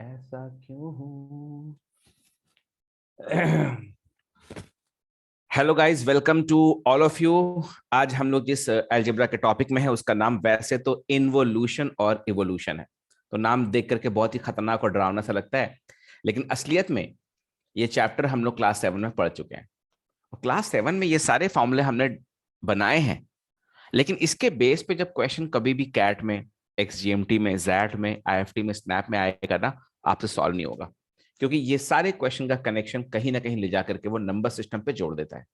ऐसा क्यों हूँ। Hello guys, welcome to all of you. आज हम लोग जिस अलजेब्रा के टॉपिक में है उसका नाम वैसे तो इन्वोल्यूशन और इवोल्यूशन है। तो नाम देख करके बहुत ही खतरनाक और डरावना सा लगता है, लेकिन असलियत में ये चैप्टर हम लोग क्लास 7 में पढ़ चुके हैं। और क्लास 7 में ये सारे फॉर्मूले हमने बनाए हैं, लेकिन इसके बेस पे जब क्वेश्चन कभी भी कैट में, एक्सजीएमटी में, जैट में, आईएफटी में, स्नैप में आएगा ना, आपसे सॉल्व नहीं होगा, क्योंकि ये सारे क्वेश्चन का कनेक्शन कहीं ना कहीं ले जाकर के वो नंबर सिस्टम पे जोड़ देता है।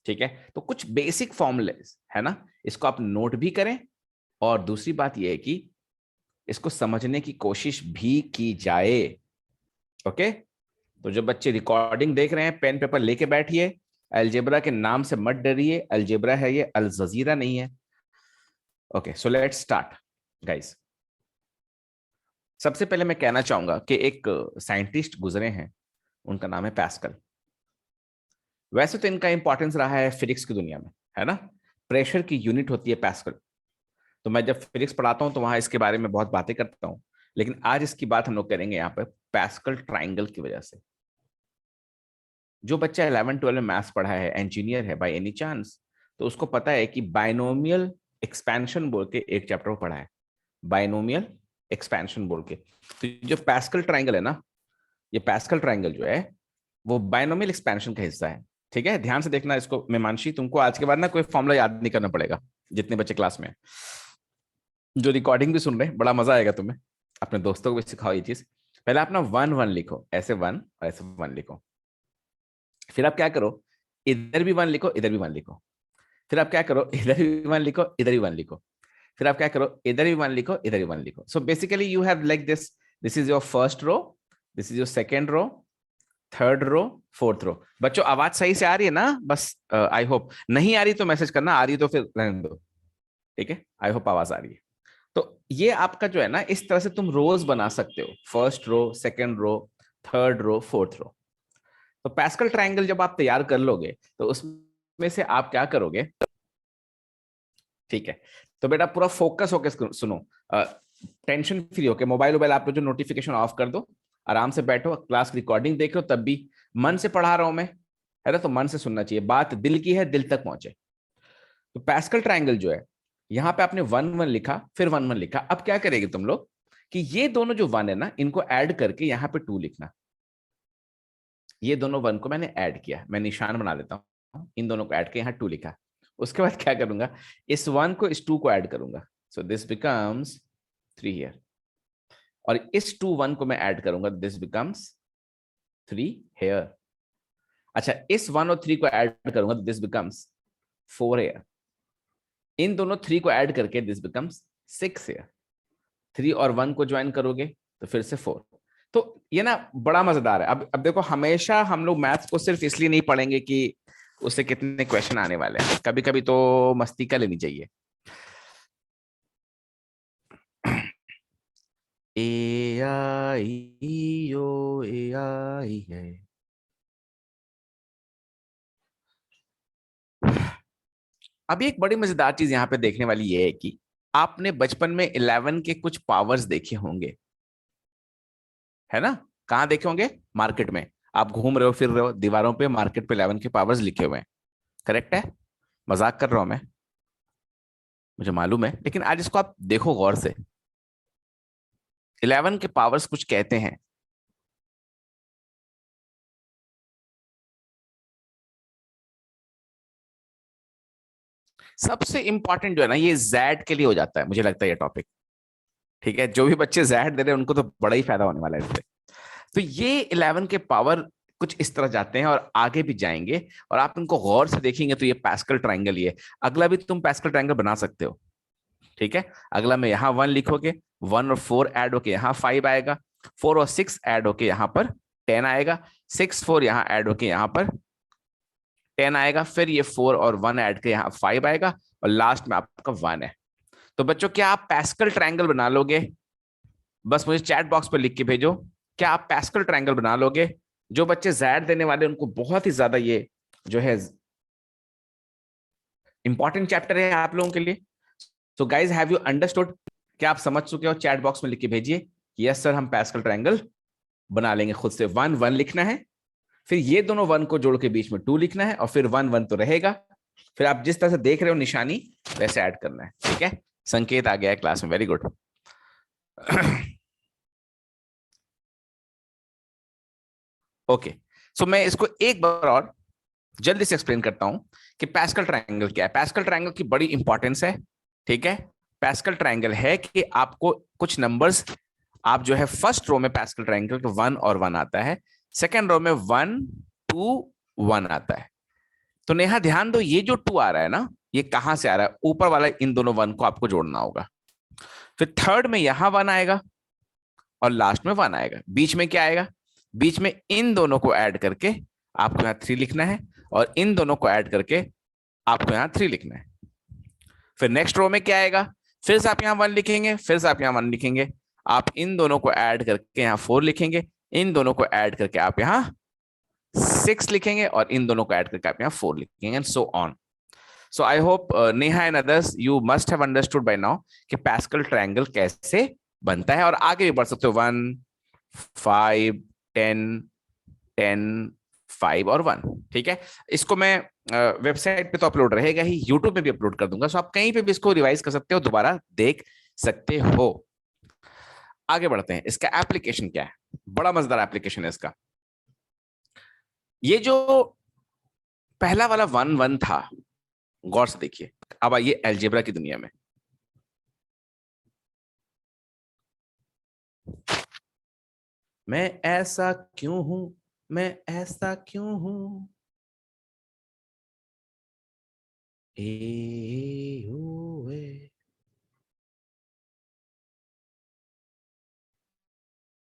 ठीक है, तो कुछ बेसिक फॉर्मूले है ना, इसको आप नोट भी करें। और दूसरी बात यह है कि इसको समझने की कोशिश भी की जाए। ओके, तो जो बच्चे रिकॉर्डिंग देख रहे हैं, पेन पेपर लेके बैठिए। अलजेब्रा के नाम से मत डरिए, अलजेब्रा है ये, अल जजीरा नहीं है। Okay, so let's start guys. सबसे पहले मैं कहना चाहूंगा कि एक साइंटिस्ट गुजरे हैं, उनका नाम है पैस्कल। वैसे तो इनका इंपॉर्टेंस रहा है फिजिक्स की दुनिया में, है ना। प्रेशर की यूनिट होती है पैस्कल। तो मैं जब फिजिक्स पढ़ाता हूं तो वहां इसके बारे में बहुत बातें करता हूं, लेकिन आज इसकी बात हम लोग करेंगे यहाँ पर पैस्कल ट्राइंगल की वजह से। जो बच्चा 11 12 में मैथ्स पढ़ा है, इंजीनियर है बाय एनी चांस, तो उसको पता है कि बाइनोमियल एक्सपेंशन बोल के एक चैप्टर पढ़ा है। बाइनोमियल एक्सपेंशन बोल के, तो जो पैस्कल ट्राइंगल है ना, ये पैस्कल ट्राइंगल जो है वो बाइनोमियल एक्सपेंशन का हिस्सा है। ठीक है, ध्यान से देखना इसको। मेमांशी, तुमको आज के बाद ना कोई फॉर्मूला याद नहीं करना पड़ेगा, जितने बच्चे क्लास में हैं। जो रिकॉर्डिंग भी सुन रहे हैं, बड़ा मजा आएगा तुम्हें। अपने दोस्तों को भी सिखाओ ये चीज। पहले आप ना 1 1 लिखो, ऐसे 1 और ऐसे 1 लिखो। फिर आप क्या करो, इधर भी 1 लिखो, इधर भी 1 लिखो। फिर आप क्या करो, इधर भी 1 लिखो, इधर भी 1 लिखो। फिर आप क्या करो, इधर भी 1 लिखो, इधर भी 1 लिखो। So basically you have like this. This is your first row, this is your second row, third row, fourth row. बच्चों आवाज सही से आ रही है ना? बस आई होप। नहीं आ रही तो मैसेज करना, आ रही तो फिर रहने दो। ठीक है, आई होप आवाज आ रही है। तो ये आपका जो है ना, इस तरह से तुम रोज बना सकते हो, first row, second row, third row, fourth row. तो पैस्कल ट्राइंगल जब आप तैयार कर लोगे तो उसमें से आप क्या करोगे। ठीक है, तो बेटा पूरा फोकस होकर सुनो। टेंशन फ्री होके मोबाइल वोबाइल आप जो नोटिफिकेशन ऑफ कर दो, आराम से बैठो, क्लास रिकॉर्डिंग देख लो, तब भी मन से पढ़ा रहा हूं मैं, है ना, तो मन से सुनना चाहिए, बात दिल की है, दिल तक पहुंचे। तो पैस्कल ट्राइंगल जो है, यहां पे आपने 1 1 लिखा, फिर 1 1 लिखा। अब क्या करेंगे तुम लोग कि ये दोनों जो 1 है ना, इनको ऐड करके यहाँ पे 2 लिखना। ये दोनों 1 को मैंने ऐड किया, मैं निशान बना देता हूँ, इन दोनों को ऐड के यहाँ 2 लिखा। उसके बाद क्या करूंगा, इस 1 को इस 2 को ऐड करूंगा, सो दिस बिकम्स 3 हियर। और इस 2 1 को मैं ऐड करूंगा, दिस बिकम्स 3 हियर। अच्छा, इस 1 और 3 को ऐड करूंगा तो दिस बिकम्स 4 हियर। इन दोनों 3 को ऐड करके दिस बिकम्स 6 हियर। 3 और 1 को ज्वाइन करोगे तो फिर से 4। तो ये ना बड़ा मजेदार है। अब देखो, हमेशा हम लोग मैथ्स को सिर्फ इसलिए नहीं पढ़ेंगे कि उससे कितने क्वेश्चन आने वाले हैं, कभी कभी तो मस्ती का लेनी चाहिए। ए आई ओ, ए आई है। अभी एक बड़ी मजेदार चीज यहाँ पे देखने वाली ये है कि आपने बचपन में 11 के कुछ पावर्स देखे होंगे, है ना। कहाँ देखे होंगे? मार्केट में। आप घूम रहे हो, फिर रहे हो, दीवारों पे मार्केट पे 11 के पावर्स लिखे हुए हैं। करेक्ट है? मजाक कर रहा हूं मैं, मुझे मालूम है, लेकिन आज इसको आप देखो गौर से। 11 के पावर्स कुछ कहते हैं। सबसे इंपॉर्टेंट जो है ना, ये जैड के लिए हो जाता है, मुझे लगता है ये टॉपिक। ठीक है, जो भी बच्चे जैड दे रहे हैं उनको तो बड़ा ही फायदा होने वाला है इससे। तो ये 11 के पावर कुछ इस तरह जाते हैं और आगे भी जाएंगे, और आप इनको गौर से देखेंगे तो ये पैस्कल ट्राइंगल ही है। अगला भी तुम पैस्कल ट्राइंगल बना सकते हो। ठीक है, अगला में यहाँ 1 लिखोगे, 1 और 4 ऐड होके यहाँ 5 आएगा, 4 और 6 ऐड होके यहाँ पर 10 आएगा, 6 4 यहाँ ऐड होके यहाँ पर 10 आएगा, फिर ये 4 और 1 ऐड के यहाँ 5 आएगा, और लास्ट में आपका 1 है। तो बच्चों, क्या आप पैस्कल ट्राइंगल बना लोगे? बस मुझे चैट बॉक्स पर लिख के भेजो, क्या आप पैस्कल ट्राइंगल बना लोगे? जो बच्चे जैड देने वाले उनको बहुत ही ज्यादा ये जो है इंपॉर्टेंट चैप्टर है आप लोगों के लिए। So guys, have you understood? क्या आप समझ चुके हो? चैट बॉक्स में लिख के भेजिए कि यस सर हम पैस्कल ट्रायंगल बना लेंगे खुद से। 1 1 लिखना है, फिर ये दोनों 1 को जोड़ के बीच में 2 लिखना है, और फिर 1 1 तो रहेगा, फिर आप जिस तरह से देख रहे हो निशानी वैसे ऐड करना है। ठीक है, संकेत आ गया है क्लास में, वेरी गुड। ओके, सो मैं इसको एक बार और जल्दी से एक्सप्लेन करता हूं कि पैस्कल ट्रायंगल क्या है। पैस्कल ट्रायंगल की बड़ी इंपॉर्टेंस है। ठीक है, पैस्कल ट्रायंगल है कि आपको कुछ नंबर्स, आप जो है फर्स्ट रो में पैस्कल ट्रायंगल का 1 और 1 आता है, सेकंड रो में 1 2 1 आता है। तो नेहा ध्यान दो, ये जो 2 आ रहा है ना, ये कहां से आ रहा है? ऊपर वाला इन दोनों 1 को आपको जोड़ना होगा। फिर थर्ड में यहां 1 आएगा और लास्ट में 1 आएगा। बीच में क्या आएगा? बीच में इन दोनों को ऐड करके आपको यहां 3 लिखना है, और इन दोनों को ऐड करके आपको यहां 3 लिखना है। फिर नेक्स्ट रो में क्या आएगा? फिर से आप यहां 1 लिखेंगे, फिर से आप यहां 1 लिखेंगे, आप इन दोनों को ऐड करके यहां 4 लिखेंगे, इन दोनों को ऐड करके आप यहां 6 लिखेंगे, और इन दोनों को ऐड करके आप यहां 4 लिखेंगे, and so on. So I hope Neha and others, you must have understood by now कि पैस्कल ट्रायंगल कैसे बनता है, और आगे भी बढ़ सकते हो। 1 5 10 10 5 और 1। ठीक है, इसको मैं वेबसाइट पे तो अपलोड रहेगा ही, यूट्यूब में भी अपलोड कर दूंगा, सो आप कहीं पे भी इसको रिवाइज कर सकते हो, दोबारा देख सकते हो। आगे बढ़ते हैं, इसका एप्लीकेशन क्या है? बड़ा मजेदार एप्लीकेशन है इसका। ये जो पहला वाला 1 1 था, गौर से देखिए, अब आइए अलजेब्रा की दुनिया में। मैं ऐसा क्यों हूं, मैं ऐसा क्यों हूं, ए ओ ए।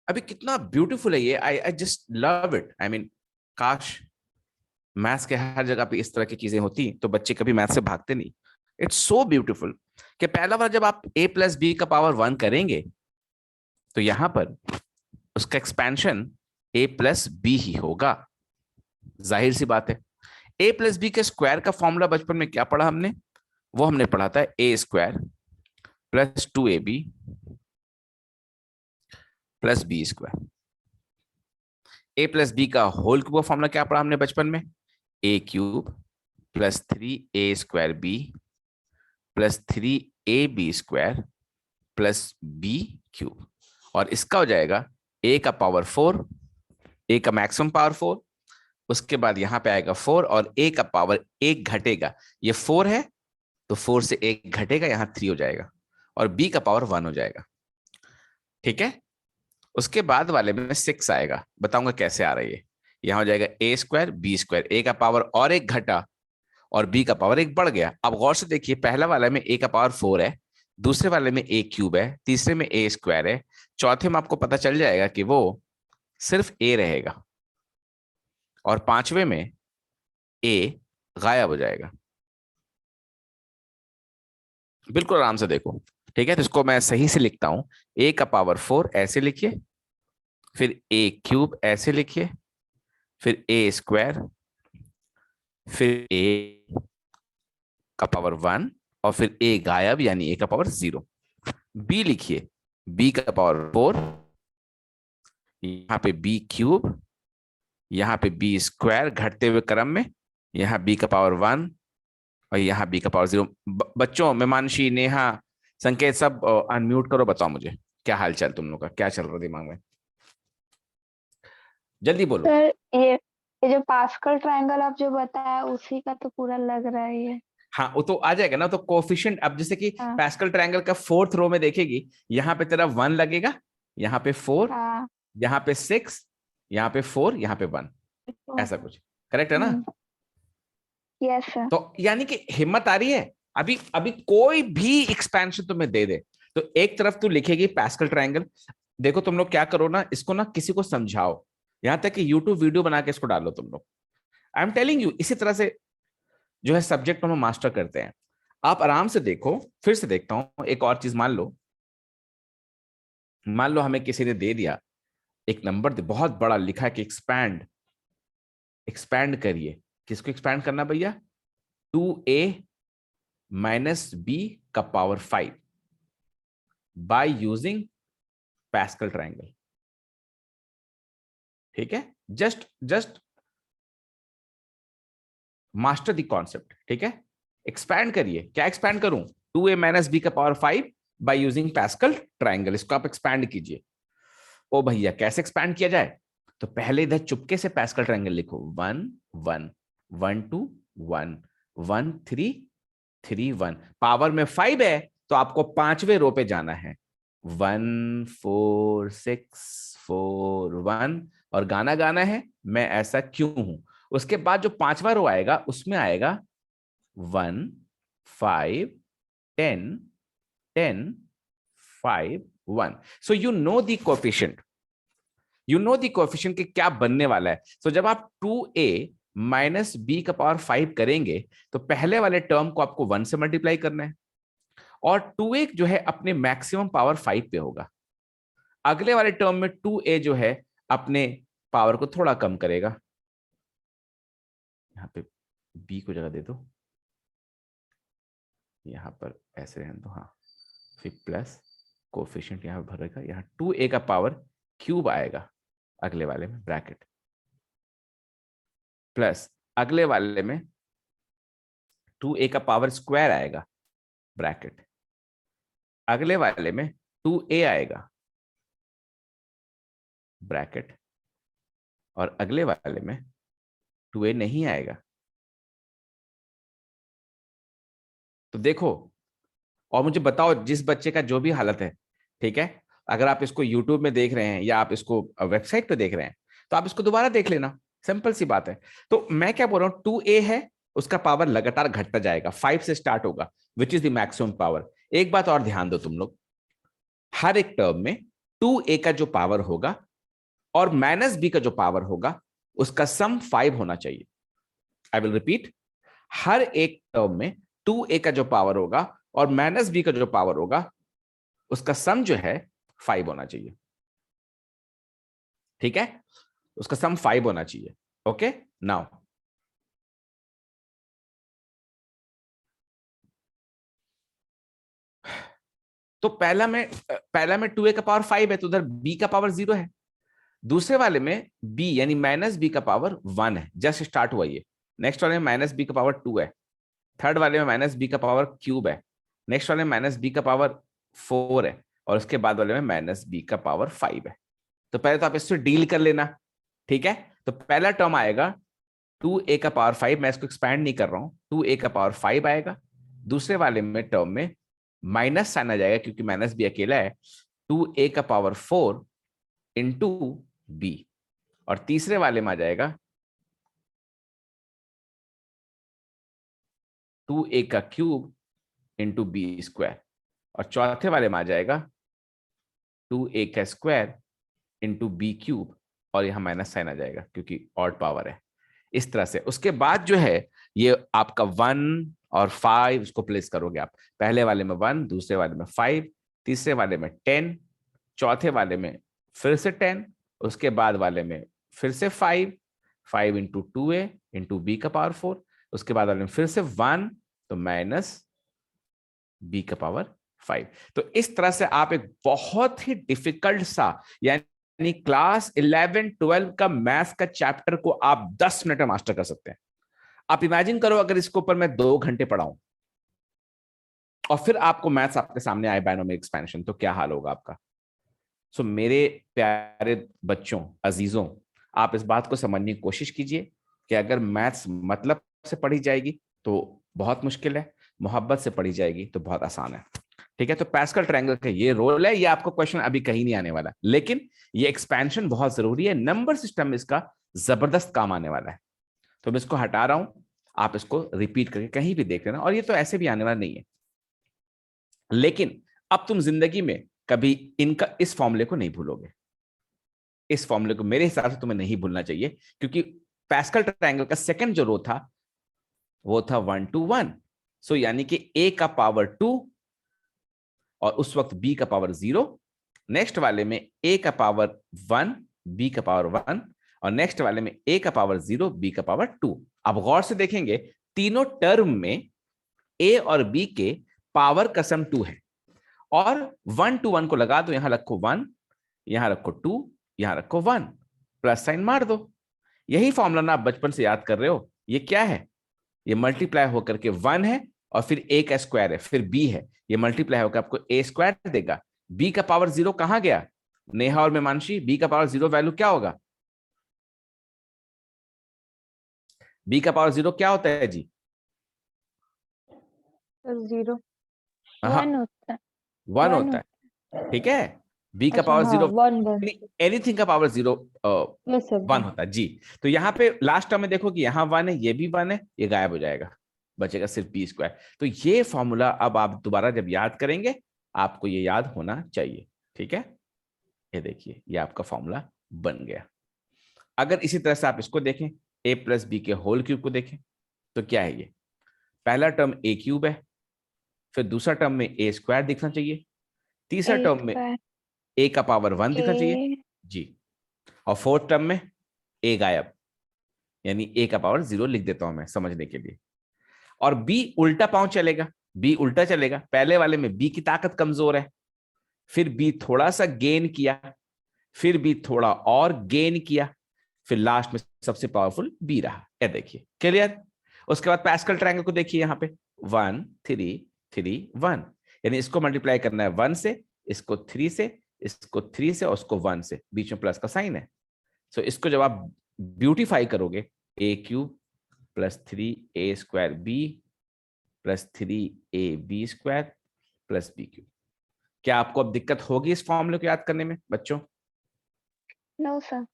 अभी कितना ब्यूटीफुल है ये, I just love it. I mean, काश मैथ्स के हर जगह पे इस तरह की चीजें होती तो बच्चे कभी मैथ्स से भागते नहीं। इट्स सो ब्यूटीफुल कि पहला बार जब आप a प्लस बी का पावर 1 करेंगे तो यहां पर उसका एक्सपेंशन a प्लस बी ही होगा। जाहिर सी बात है, a प्लस बी के स्क्वायर का फॉर्मूला बचपन में क्या पढ़ा हमने? वो हमने पढ़ा था a square plus 2ab plus b square. a plus b का होल क्यूब का फॉर्मूला क्या पढ़ा हमने बचपन में? a cube plus 3a square b plus 3ab square plus b cube, और इसका हो जाएगा a का पावर 4, a का मैक्सिमम पावर 4, उसके बाद यहां पे आएगा 4, और a का पावर 1 घटेगा, ये 4 है तो 4 से 1 घटेगा, यहां 3 हो जाएगा, और b का पावर 1 हो जाएगा। ठीक है, उसके बाद वाले में 6 आएगा, बताऊंगा कैसे आ रही है। यहां हो जाएगा a square b square, a का पावर और 1 घटा और b का पावर 1 बढ़ गया। अब गौर से देखिए, पहला वाला में a का पावर 4 है, दूसरे वाले में a क्यूब है, तीसरे में a स्क्वायर है, चौथे में आपको पता चल जाएगा कि वो सिर्फ a रहेगा, और पांचवे में a गायब हो जाएगा। बिल्कुल आराम से देखो। ठीक है, तो इसको मैं सही से लिखता हूं, a का पावर 4 ऐसे लिखिए, फिर a क्यूब ऐसे लिखिए, फिर a स्क्वायर, फिर a का पावर 1, और फिर a गायब यानी a का पावर 0। b लिखिए, b का पावर 4, यहाँ पे b क्यूब, यहाँ पे b स्क्वायर घटते हुए क्रम में, यहाँ b का पावर 1 और यहाँ b का पावर 0। बच्चों, मेमांशी, नेहा, संकेत, सब अनम्यूट करो, बताओ मुझे क्या हाल चाल, तुम लोग का क्या चल रहा है दिमाग में, जल्दी बोलो। सर, ये जो पास्कल ट्रायंगल आप जो बताया उसी का तो पूरा लग रहा है ये। हाँ, वो तो आ जाएगा ना, तो कोफिशिएंट, अब जैसे कि हाँ। पैस्कल ट्रायंगल का 4th रो में देखेगी, यहाँ पे तेरा 1 लगेगा, यहाँ पे 4, हाँ। यहाँ पे 6, यहाँ पे 4, यहाँ पे 1, ऐसा कुछ, करेक्ट है ना? Yes sir. तो यानी कि हिम्मत आ रही है, अभी अभी कोई भी एक्सपेंशन तुम्हें दे दे तो एक तरफ तू लिखेगी पैस्कल ट्रायंगल। देखो तुम लोग क्या करो ना, इसको ना किसी को समझाओ, यहां तक कि यूट्यूब वीडियो बना के इसको डालो तुम लोग। आई एम टेलिंग यू, इसी तरह से जो है सब्जेक्ट हम मास्टर करते हैं। आप आराम से देखो, फिर से देखता हूं एक और चीज। मान लो हमें किसी ने दे दिया एक नंबर, बहुत बड़ा लिखा है कि एक्सपैंड, एक्सपैंड करिए। किसको एक्सपैंड करना भैया? 2a माइनस बी का power 5 by using Pascal triangle. ठीक है, जस्ट मास्टर द कॉन्सेप्ट। ठीक है, एक्सपैंड करिए। क्या एक्सपैंड करूं? 2a माइनस बी का power 5 by using Pascal triangle. इसको आप एक्सपैंड कीजिए। ओ भैया, कैसे एक्सपैंड किया जाए? तो पहले इधर चुपके से पैस्कल ट्रायंगल लिखो। 1 1 1 2 1 1 3 3 1। पावर में 5 है तो आपको पांचवें रो पे जाना है। 1 4 6 4 1 और गाना गाना है मैं ऐसा क्यों हूं। उसके बाद जो पांचवा रो आएगा उसमें आएगा 1 5 10 10 5 1। So you know the coefficient, you know the coefficient कि क्या बनने वाला है। सो जब आप 2a माइनस बी का पावर 5 करेंगे तो पहले वाले टर्म को आपको 1 से मल्टीप्लाई करना है और 2a जो है अपने मैक्सिमम पावर 5 पे होगा। अगले वाले टर्म में 2a जो है अपने पावर को थोड़ा कम करेगा। यहां पे b को जगह दे दो, यहां पर ऐसे रहने दो। हाँ, फिर प्लस कोएफिशिएंट यहां पर भरेगा, यहां 2a का पावर क्यूब आएगा अगले वाले में ब्रैकेट, प्लस अगले वाले में 2a का पावर स्क्वायर आएगा ब्रैकेट, अगले वाले में 2a आएगा ब्रैकेट और अगले वाले में 2a नहीं आएगा। तो देखो, और मुझे बताओ जिस बच्चे का जो भी हालत है, ठीक है, अगर आप इसको YouTube में देख रहे हैं या आप इसको वेबसाइट पे देख रहे हैं तो आप इसको दोबारा देख लेना, सिंपल सी बात है। तो मैं क्या बोल रहा हूं, 2a है उसका पावर लगातार घटता जाएगा, 5 से स्टार्ट होगा which is the maximum power. एक बात और ध्यान दो तुम लोग, हर एक टर्म में 2a का जो पावर होगा और माइनस बी का जो पावर होगा उसका सम 5 होना चाहिए। आई विल रिपीट, हर एक टर्म में 2a का जो पावर होगा और माइनस बी का जो पावर होगा उसका सम जो है 5 होना चाहिए। ठीक है, उसका सम 5 होना चाहिए। ओके, नाउ तो पहला में 2a का पावर 5 है तो उधर b का पावर 0 है। दूसरे वाले में b यानी माइनस बी का पावर 1 है, जस्ट स्टार्ट हुआ ये। नेक्स्ट वाले में माइनस बी का पावर 2 है, थर्ड वाले में माइनस बी का पावर क्यूब है, नेक्स्ट वाले में माइनस बी का पावर 4 है और उसके बाद वाले में माइनस बी का पावर 5 है। तो पहले तो आप इससे डील कर लेना। ठीक है, तो पहला टर्म आएगा 2a का पावर 5, मैं इसको एक्सपैंड नहीं कर रहा हूं, 2a का पावर 5 आएगा। दूसरे वाले में टर्म में माइनस साइन आ जाएगा क्योंकि माइनस बी अकेला है, 2a का पावर 4 इंटू बी, और तीसरे वाले में आ जाएगा 2a का क्यूब इंटू बी स्क्वायर, और चौथे वाले में आ जाएगा 2a का स्क्वायर इंटू बी क्यूब, और यहां माइनस साइन आ जाएगा क्योंकि ऑड पावर है। इस तरह से उसके बाद जो है ये आपका 1 और 5 इसको प्लेस करोगे आप, पहले वाले में 1, दूसरे वाले में 5, तीसरे वाले में 10, चौथे वाले में फिर से 10, उसके बाद वाले में फिर से 5, 5 इंटू 2a इंटू बी का पावर 4, उसके बाद वाले में फिर से 1 तो माइनस बी का पावर 5। तो इस तरह से आप एक बहुत ही डिफिकल्ट सा यानी क्लास 11 12 का मैथ का चैप्टर को आप 10 मिनट में मास्टर कर सकते हैं। आप इमेजिन करो अगर इसके ऊपर मैं 2 घंटे पढ़ाऊं और फिर आपको मैथ्स आपके सामने आए बायनोमियल एक्सपेंशन, तो क्या हाल होगा आपका। सो मेरे प्यारे बच्चों, अजीजों, आप इस बात को समझने की कोशिश कीजिए कि अगर मैथ्स मतलब से पढ़ी जाएगी तो बहुत मुश्किल है, मोहब्बत से पढ़ी जाएगी तो बहुत आसान है। ठीक है, तो पैस्कल ट्रायंगल का ये रोल है, ये आपको क्वेश्चन अभी कहीं नहीं आने वाला, लेकिन ये एक्सपेंशन बहुत जरूरी है, नंबर सिस्टम में इसका जबरदस्त काम आने वाला है। तो मैं इसको हटा रहा हूं, आप इसको रिपीट करके कहीं भी देख लेना, और ये तो ऐसे भी आने वाला नहीं है, लेकिन अब तुम जिंदगी में कभी इनका इस फॉर्मूले को नहीं भूलोगे। इस फॉर्मूले को मेरे हिसाब से तुम्हें नहीं भूलना चाहिए, क्योंकि पैस्कल ट्रायंगल का सेकंड जो रो था वो था 1 to 1। सो यानी कि a का पावर 2 और उस वक्त b का पावर 0, नेक्स्ट वाले में a का पावर 1 b का पावर 1 और नेक्स्ट वाले में a का पावर 0 b का पावर 2। अब गौर से देखेंगे तीनों टर्म में a और b के पावर का सम 2 है, और 1 to 1 को लगा दो, यहां रखो 1, यहां रखो 2, यहां रखो 1, प्लस साइन मार दो। यही फॉर्मूला ना आप बचपन से याद कर रहे हो। ये क्या है? ये मल्टीप्लाई होकर के 1 है और फिर a का स्क्वायर है, फिर b है, ये मल्टीप्लाई होकर आपको a स्क्वायर देगा। b का पावर 0 कहां गया नेहा और मेमांशी? b का पावर 0 वैल्यू क्या होगा? b का पावर 0 क्या होता है जी? 0 हाँ, 1 होता है। 1 1 होता है। होता ठीक है, b का अच्छा पावर हाँ 0, 1 1 एनीथिंग का पावर 0 यस सर 1 होता है जी। तो यहाँ पे लास्ट टर्म में देखो कि यहाँ 1 है, ये भी 1 है, ये गायब हो जाएगा, बचेगा सिर्फ बी स्क्वायर। तो ये फॉर्मूला अब आप दोबारा जब याद करेंगे आपको ये याद होना चाहिए। ठीक है, ये देखिए ये आपका फॉर्मूला बन गया। अगर इसी तरह से आप इसको देखें, a प्लस बी के होल क्यूब को देखें तो क्या है ये? पहला टर्म a क्यूब है, फिर दूसरा टर्म में a स्क्वायर दिखना चाहिए, तीसरा ए टर्म में स्क्वायर a का पावर 1 दिखना चाहिए ए जी, और फोर्थ टर्म में a गायब, यानी a का पावर 0 लिख देता हूं मैं समझने के लिए। और b उल्टा पांव चलेगा, b उल्टा चलेगा। पहले वाले में b की ताकत कमजोर है, फिर b थोड़ा सा गेन किया, फिर b थोड़ा और गेन किया, फिर लास्ट में सबसे पावरफुल b रहा। ये देखिए क्लियर। उसके बाद पैस्कल ट्रायंगल को देखिए, यहाँ पे 1 3 3 1, यानी इसको मल्टीप्लाई करना है 1 से, इसको 3 से, इसको 3 से और उसको 1 से, बीच में प्लस का साइन है। सो इसको जब आप ब्यूटीफाई करोगे, a cube plus 3a square b plus 3ab square plus b cube. क्या आपको अब दिक्कत होगी इस फॉर्मूले को याद करने में बच्चों? नो सर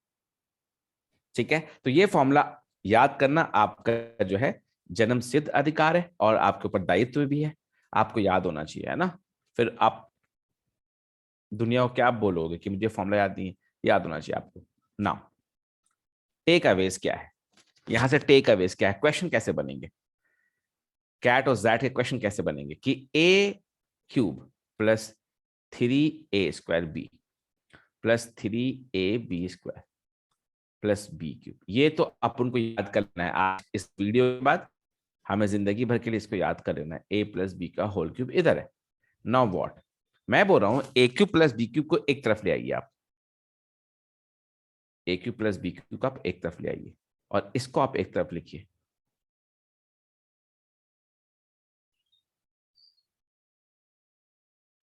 ठीक है, तो ये फॉर्मूला याद करना आपका जो है जन्म सिद्ध अधिकार है और आपके ऊपर दायित्व भी है, आपको याद होना चाहिए, है ना। फिर आप दुनिया को क्या बोलोगे कि मुझे फॉर्मूला याद नहीं है? याद होना चाहिए आपको ना। टेक अवेज क्या है? यहां से टेक अवेज क्या है, क्वेश्चन कैसे बनेंगे, कैट और जैट के क्वेश्चन कैसे बनेंगे कि a cube plus 3a square b plus 3ab square plus b cube. ये तो अपन को याद करना है आज इस वीडियो के बाद, हमें जिंदगी भर के लिए इसको याद कर लेना है। ए प्लस बी का होल क्यूब इधर है। नाउ व्हाट मैं बोल रहा हूं, ए क्यूब प्लस बी क्यूब को एक तरफ ले आइए आप, ए क्यूब प्लस बी क्यूब को आप एक तरफ ले आइए और इसको आप एक तरफ लिखिए।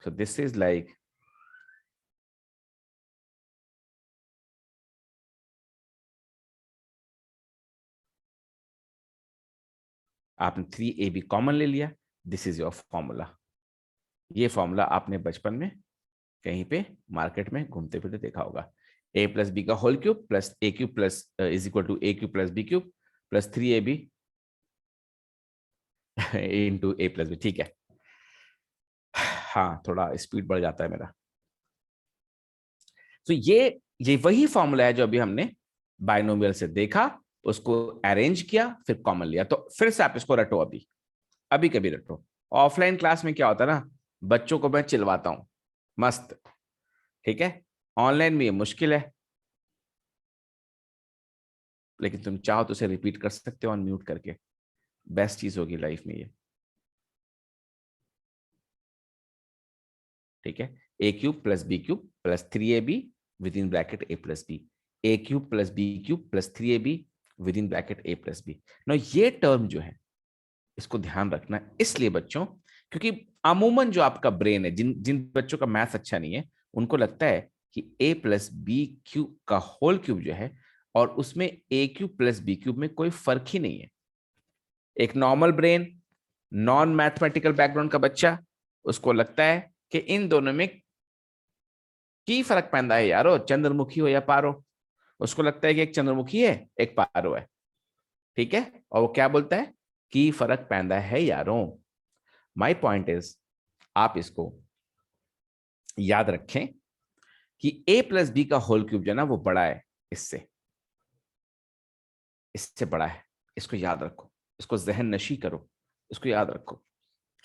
सो दिस इज लाइक आपने 3ab कॉमन ले लिया, दिस इज योर फॉर्मूला। ये फॉर्मूला आपने बचपन में कहीं पे मार्केट में घूमते फिरते देखा होगा। ए प्लस बी का whole cube plus a cube plus is equal to a cube plus b cube plus 3ab into a plus b. ठीक है, हाँ थोड़ा स्पीड बढ़ जाता है मेरा। तो ये वही फॉर्मूला है जो अभी हमने बाइनोमियल से देखा, उसको अरेंज किया, फिर कॉमन लिया। तो फिर से आप इसको रटो, अभी अभी कभी रटो। ऑफलाइन क्लास में क्या होता है ना, बच्चों को मैं चिल्वाता हूं मस्त, ठीक है। ऑनलाइन में ये मुश्किल है, लेकिन तुम चाहो तो उसे रिपीट कर सकते हो अनम्यूट करके, बेस्ट चीज होगी लाइफ में ये। ठीक है, a cube plus b cube plus 3ab with in bracket a plus b, a cube plus b cube plus 3ab with in bracket a plus b. ना ये टर्म जो है इसको ध्यान रखना इसलिए बच्चों, क्योंकि अमूमन जो आपका ब्रेन है, जिन जिन बच्चों का मैथ्स अच्छा नहीं है, उनको लगता है कि a प्लस बी क्यूब का होल क्यूब जो है और उसमें a cube plus b cube में कोई फर्क ही नहीं है। एक normal brain, non mathematical background का बच्चा, उसको लगता है कि इन दोनों में की फर्क पैदा है यारो, चंद्रमुखी हो या पारो। उसको लगता है कि एक चंद्रमुखी है एक पारो है, ठीक है, और वो क्या बोलता है कि फर्क पैदा है यारों। माय पॉइंट इज, आप इसको याद रखें कि a प्लस बी का होल क्यूब जो है ना वो बड़ा है इससे, इससे बड़ा है। इसको याद रखो, इसको जहन नशी करो, इसको याद रखो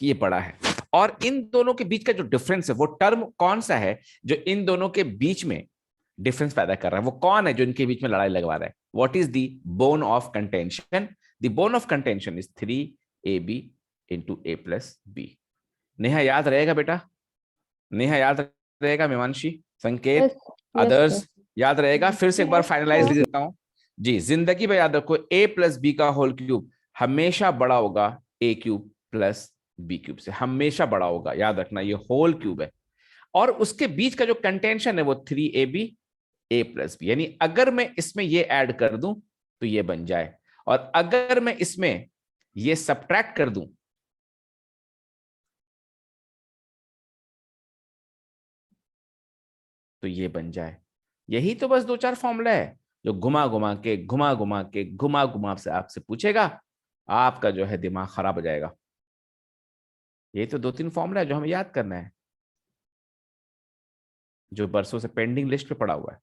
कि ये बड़ा है। और इन दोनों के बीच का जो डिफरेंस है, वो टर्म कौन सा है जो इन दोनों के बीच में डिफरेंस पैदा कर रहा है? वो कौन है जो इनके बीच में लड़ाई लगवा रहा है? What is the bone of contention? The bone of contention is 3ab into a plus b. Neha याद रहेगा बेटा? नेहा याद रहेगा? मीमांशी, संकेत, यस सर। अदर्स याद रहेगा? फिर से एक बार यस फाइनलाइज लिख सर। देता हूं जी। जिंदगी में याद रखो, ए प्लस बी का होल क्यूब हमेशा बड़ा होगा ए क्यूब प्लस बी क्यूब से, हमेशा बड़ा होगा, याद रखना, ये होल क्यूब है। और उसके बीच का जो कंटेंशन है वो 3ab ए प्लस बी, यानी अगर मैं इसमें ये ऐड कर दूं तो ये बन जाए, और अगर मैं इसमें ये सब्ट्रैक्ट कर दूं तो ये बन जाए। यही तो बस दो चार फॉर्मूला है जो घुमा घुमा के घुमा घुमा के घुमा घुमा से आपसे पूछेगा, आपका जो है दिमाग खराब हो जाएगा। ये तो दो तीन फॉर्मूला है जो हमें याद करना है, जो बरसों से पेंडिंग लिस्ट पे पड़ा हुआ है।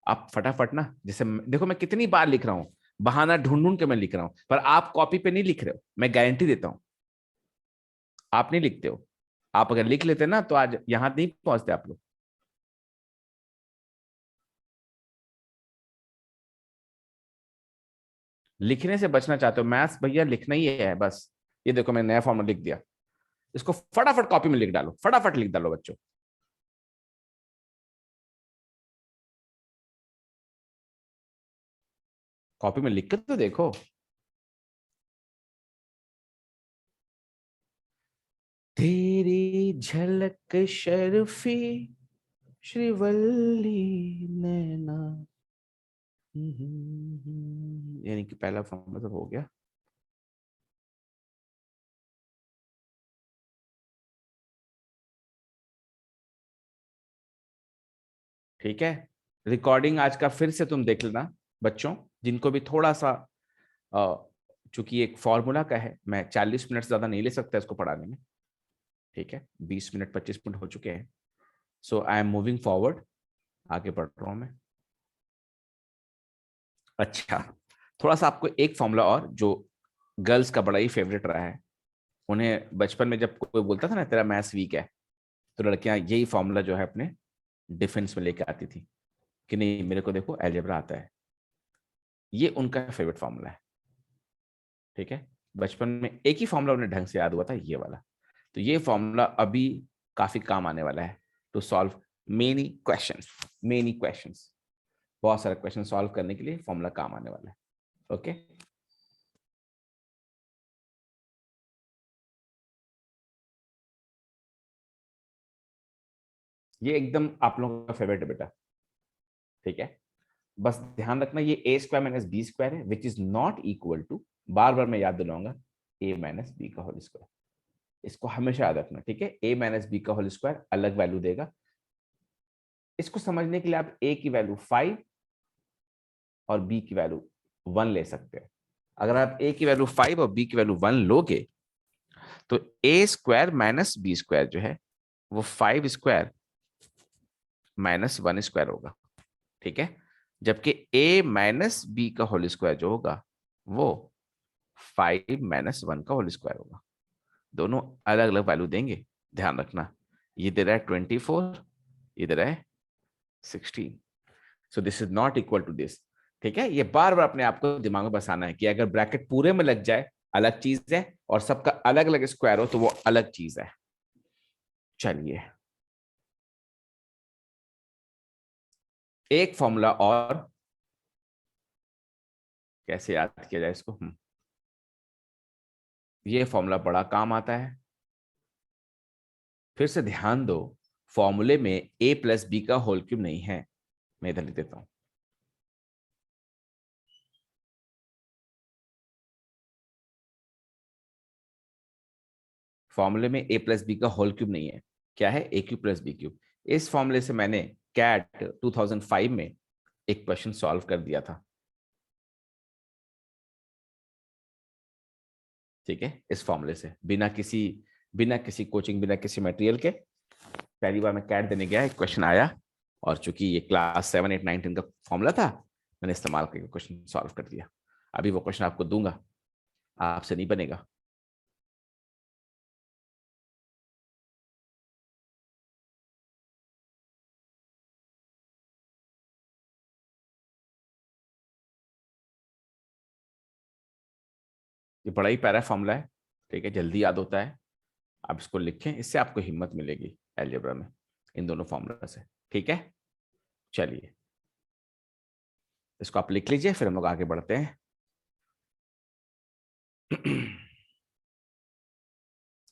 आप फटाफट ना, जैसे देखो मैं कितनी बार लिख रहा हूं, बहाना ढूंढ ढूंढ के मैं लिख रहा हूं, पर आप कॉपी पे नहीं लिख रहे हो, मैं गारंटी देता हूं आप नहीं लिखते हो। आप अगर लिख लेते ना तो आज यहां नहीं पहुंचते आप लोग। लिखने से बचना चाहते हो, मैथ्स भैया लिखना ही है बस। ये देखो मैंने नया फॉर्मूला लिख दिया, इसको फटाफट कॉपी में लिख डालो, फटाफट लिख डालो बच्चों। कॉपी में लिख के तो देखो। तेरी झलक शर्फी श्रीवल्ली नैना, यानी कि पहला फॉर्मूला तो हो गया। ठीक है, रिकॉर्डिंग आज का फिर से तुम देख लेना बच्चों, जिनको भी थोड़ा सा चूंकि एक फॉर्मूला का है, मैं 40 मिनट ज्यादा नहीं ले सकता इसको पढ़ाने में। ठीक है, 20 मिनट 25 मिनट हो चुके हैं। सो आई एम मूविंग फॉरवर्ड, आगे बढ़ रहा हूं मैं। अच्छा, थोड़ा सा आपको एक फॉर्मूला और जो गर्ल्स का बड़ा ही फेवरेट रहा है, उन्हें बचपन में जब कोई बोलता था ना तेरा मैथ्स वीक है, तो लड़कियां यही फॉर्मूला जो है अपने डिफेंस में लेके आती थी कि नहीं मेरे को देखो अलजेब्रा आता है। ये उनका फेवरेट फॉर्मूला है। ठीक है, बचपन में एक ही फॉर्मूला उन्हें ढंग से याद हुआ था, ये वाला। तो ये फॉर्मूला अभी काफी काम आने वाला है to solve many questions. Many questions, बहुत सारे क्वेश्चन सॉल्व करने के लिए फॉर्मूला काम आने वाला है। ओके, ये एकदम आप लोगों का फेवरेट है बेटा। ठीक है, बस ध्यान रखना ये a square minus b square है which is not equal to, बार बार मैं याद दिलाऊंगा, ए माइनस बी का होल स्क्वायर। इसको हमेशा याद रखना। ठीक है, ए माइनस बी का होल स्क्वायर अलग वैल्यू देगा। इसको समझने के लिए आप ए की वैल्यू 5 और बी की वैल्यू 1 ले सकते हैं। अगर आप ए की वैल्यू 5 और बी की वैल्यू 1 लोगे तो ए स्क्वायर माइनस बी स्क्वायर जो है वो 5 स्क्वायर माइनस 1 स्क्वायर होगा। ठीक है, जबकि ए माइनस बी का होल स्क्वायर जो होगा वो 5 - 1 का होल स्क्वायर होगा। दोनों अलग अलग वैल्यू देंगे, ध्यान रखना। ये दे रहा है 24, ये दे रहा है 16। So this is not equal to this. ठीक है, ये बार बार अपने आप को दिमाग में बसाना है कि अगर ब्रैकेट पूरे में लग जाए अलग चीज है, और सबका अलग अलग स्क्वायर हो तो वो अलग चीज है। चलिए, एक फॉर्मूला और कैसे याद किया जाए इसको। ये फॉर्मूला बड़ा काम आता है। फिर से ध्यान दो, फॉर्मूले में ए प्लस बी का होल क्यूब नहीं है। मैं इधर लिख देता हूं, फॉर्मूले में ए प्लस बी का होल क्यूब नहीं है। क्या है? A cube plus b cube. इस फॉर्मूले से मैंने कैट 2005 में एक क्वेश्चन सॉल्व कर दिया था। ठीक है, इस फॉर्मूले से बिना किसी कोचिंग, बिना किसी मटेरियल के, पहली बार मैं कैट देने गया, एक क्वेश्चन आया, और चूंकि ये क्लास 7, 8, 9, 10 का फॉर्मूला था, मैंने इस्तेमाल करके क्वेश्चन सॉल्व कर दिया। अभी वो क्वेश्चन आपको दूंगा, आपसे नहीं बनेगा। ये बड़ा ही प्यारा फॉर्मूला है। ठीक है, जल्दी याद होता है। आप इसको लिखें, इससे आपको हिम्मत मिलेगी अलजेब्रा में इन दोनों फॉर्मूला से। ठीक है, चलिए इसको आप लिख लीजिए, फिर हम लोग आगे बढ़ते हैं।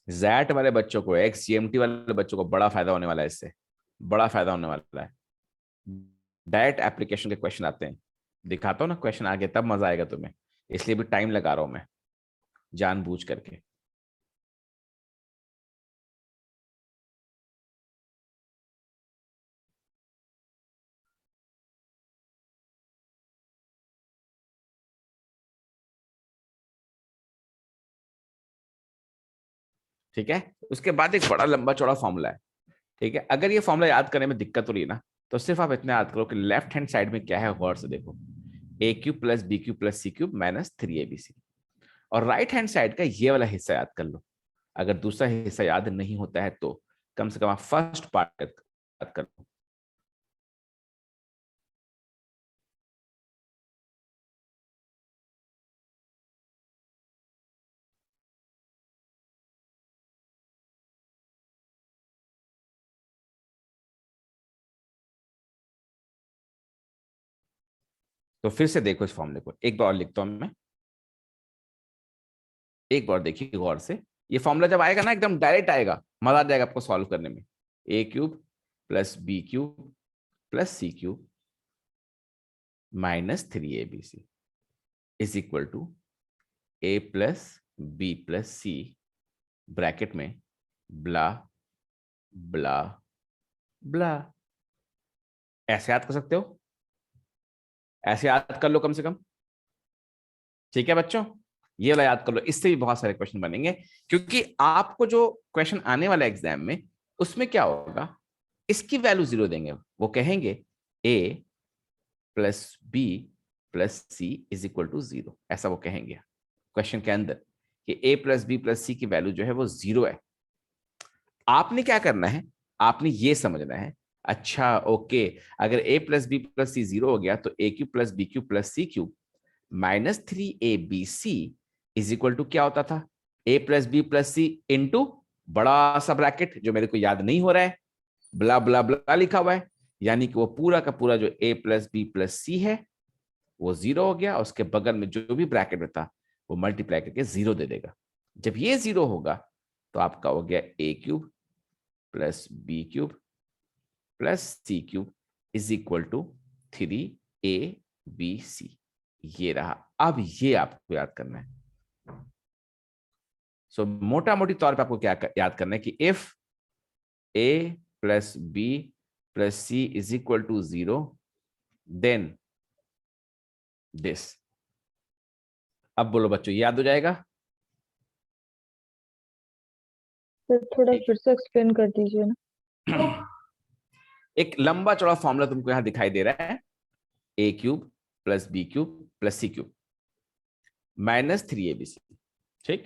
जैट वाले बच्चों को, एक्स जीएमटी वाले बच्चों को बड़ा फायदा होने वाला है, इससे बड़ा फायदा होने वाला है। डायरेक्ट एप्लीकेशन के क्वेश्चन आते हैं, दिखाता हूँ ना क्वेश्चन आगे, तब मजा आएगा तुम्हें, इसलिए भी टाइम लगा रहा हूं मैं जानबूझ करके। ठीक है, उसके बाद एक बड़ा लंबा चौड़ा फॉर्मूला है। ठीक है, अगर ये फॉर्मूला याद करने में दिक्कत हो रही है ना, तो सिर्फ आप इतना याद करो कि लेफ्ट हैंड साइड में क्या है, गौर से देखो, a cube plus b cube plus c cube minus 3abc। और राइट हैंड साइड का ये वाला हिस्सा याद कर लो। अगर दूसरा हिस्सा याद नहीं होता है तो कम से कम आप फर्स्ट पार्ट याद कर लो। तो फिर से देखो इस फॉर्मूले को, एक बार और लिखता हूं मैं, एक बार देखिए गौर से। ये फॉर्मूला जब आएगा ना एकदम डायरेक्ट आएगा, मजा आ जाएगा आपको सॉल्व करने में। A cube plus b cube plus c cube minus 3abc is equal to a plus b plus c bracket में ब्ला ब्ला ब्ला। ऐसे याद कर सकते हो, ऐसे याद कर लो कम से कम। ठीक है बच्चों, ये वाला याद कर लो, इससे भी बहुत सारे क्वेश्चन बनेंगे। क्योंकि आपको जो क्वेश्चन आने वाला एग्जाम में, उसमें क्या होगा, इसकी वैल्यू 0 देंगे। वो कहेंगे a plus b plus c is equal to 0, ऐसा वो कहेंगे क्वेश्चन के अंदर, कि a plus b plus c की वैल्यू जो है वो 0 है। आपने क्या करना है, आपने ये समझना है, अच्छा ओके, अगर a plus b plus c 0 हो गया तो a cube plus b cube plus c cube minus 3abc is equal to क्या होता था, a plus b plus c into बड़ा सा ब्रैकेट जो मेरे को याद नहीं हो रहा है, ब्ला ब्ला ब्ला लिखा हुआ है, यानी कि वो पूरा का पूरा जो ए प्लस बी प्लस सी है वो 0 हो गया, उसके बगल में जो भी ब्रैकेट में था वो मल्टीप्लाई करके 0 दे देगा। जब ये 0 होगा तो आपका हो गया a cube plus b cube plus c cube is equal to 3abc। ये रहा, अब ये आपको याद करना है। सो मोटा मोटी तौर पे आपको क्या याद करना है कि if a plus b plus c is equal to 0 then this. अब बोलो बच्चों, याद हो जाएगा? सर थोड़ा फिर से एक्सप्लेन कर दीजिए ना। एक लंबा चौड़ा फॉर्मूला तुमको यहां दिखाई दे रहा है, a cube plus b cube plus c cube minus 3abc, ठीक,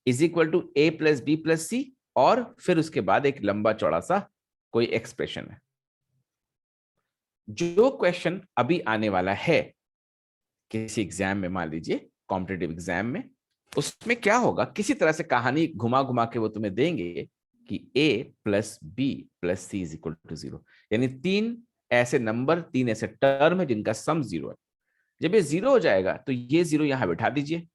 is equal to a plus b plus c, और फिर उसके बाद एक लंबा चौड़ा सा कोई एक्सप्रेशन है। जो क्वेश्चन अभी आने वाला है किसी एग्जाम में, मान लीजिए कॉम्पिटेटिव एग्जाम में, उसमें क्या होगा, किसी तरह से कहानी घुमा घुमा के वो तुम्हें देंगे कि a plus b plus c is equal to 0, यानी 3 ऐसे नंबर, 3 ऐसे टर्म है जिनका सम 0 है। जब ये 0 हो जाएगा तो ये 0 यहां बैठा दीजिए।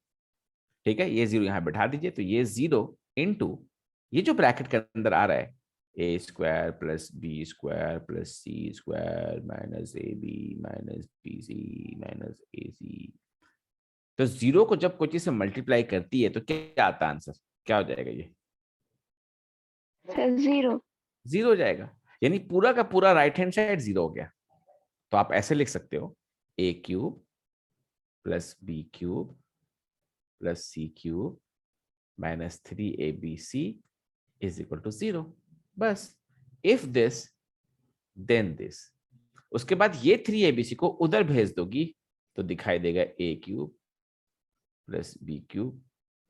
ठीक है, ये 0 यहां बैठा दीजिए, तो ये 0 इंटू ये जो ब्रैकेट के अंदर आ रहा है, a square plus b square plus c square minus a b minus b c minus a c. तो 0 को जब कोई चीज से मल्टीप्लाई करती है तो क्या आता है आंसर, क्या हो जाएगा, ये सर 0। 0 हो जाएगा, यानी पूरा का पूरा राइट हैंड साइड 0 हो गया। तो आप ऐसे लिख सकते हो, a cube plus b cube plus c cube minus 3abc is equal to 0। बस, इफ दिस देन दिस। उसके बाद ये 3abc को उधर भेज दोगी तो दिखाई देगा a cube plus b cube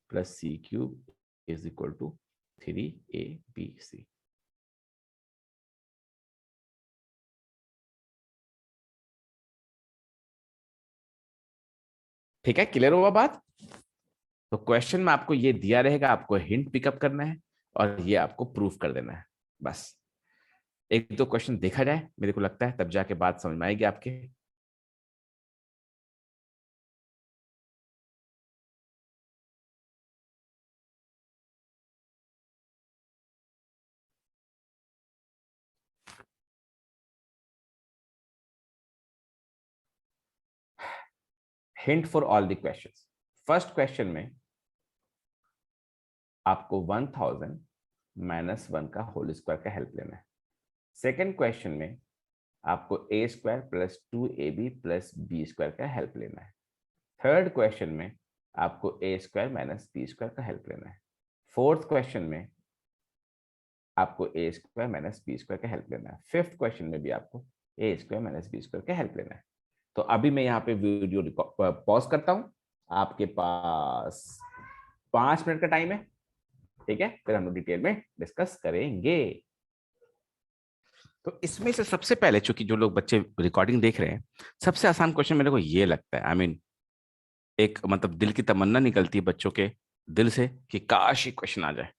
plus c cube is equal to 3abc। ठीक है, क्लियर हुआ बात? तो क्वेश्चन में आपको ये दिया रहेगा, आपको हिंट पिकअप करना है, और ये आपको प्रूफ कर देना है। बस एक दो क्वेश्चन देखा जाए, मेरे को लगता है तब जाके बात समझ में आएगी आपके। Hint for all the questions. First question में आपको 1000 -1 का होल स्क्वायर का हेल्प लेना है। सेकेंड क्वेश्चन में आपको a² + 2ab + b² का हेल्प लेना है। थर्ड क्वेश्चन में आपको a² - b² का हेल्प लेना है। फोर्थ क्वेश्चन में आपको a² - b² का हेल्प लेना है। फिफ्थ क्वेश्चन में भी आपको a² - b² का हेल्प लेना है। तो अभी मैं यहाँ पे वीडियो पॉज करता हूँ, आपके पास 5 मिनट का टाइम है, ठीक है, फिर हम लोग डिटेल में डिस्कस करेंगे। तो इसमें से सबसे पहले, चूंकि जो लोग बच्चे रिकॉर्डिंग देख रहे हैं, सबसे आसान क्वेश्चन मेरे को ये लगता है, आई मीन एक मतलब दिल की तमन्ना निकलती है बच्चों के दिल से कि काश ये क्वेश्चन आ जाए,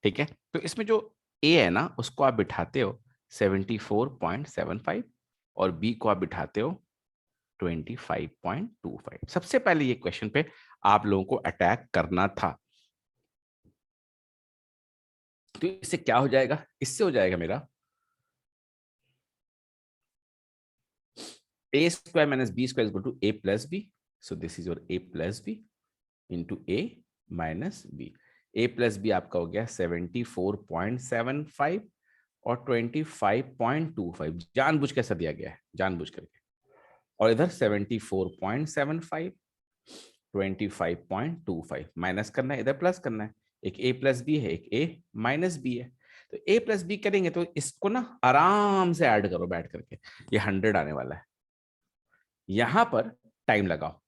ठीक है। तो इसमें जो ए है ना, उसको आप बिठाते हो 74.75 और बी को आप बिठाते हो 25.25। सबसे पहले ये क्वेश्चन पे आप लोगों को अटैक करना था। तो इससे क्या हो जाएगा, इससे हो जाएगा मेरा a² - b² = a + b. So this is your a + b into a minus b. a + b आपका हो गया 74.75 और 25.25 जानबूझ कैसा दिया गया है, जानबूझ करके। और इधर 74.75 25.25 माइनस करना है, इधर प्लस करना है। एक a + b है, एक a - b है। तो a + b करेंगे तो इसको ना आराम से ऐड करो बैठ करके, ये 100 आने वाला है। यहां पर टाइम लगाओ,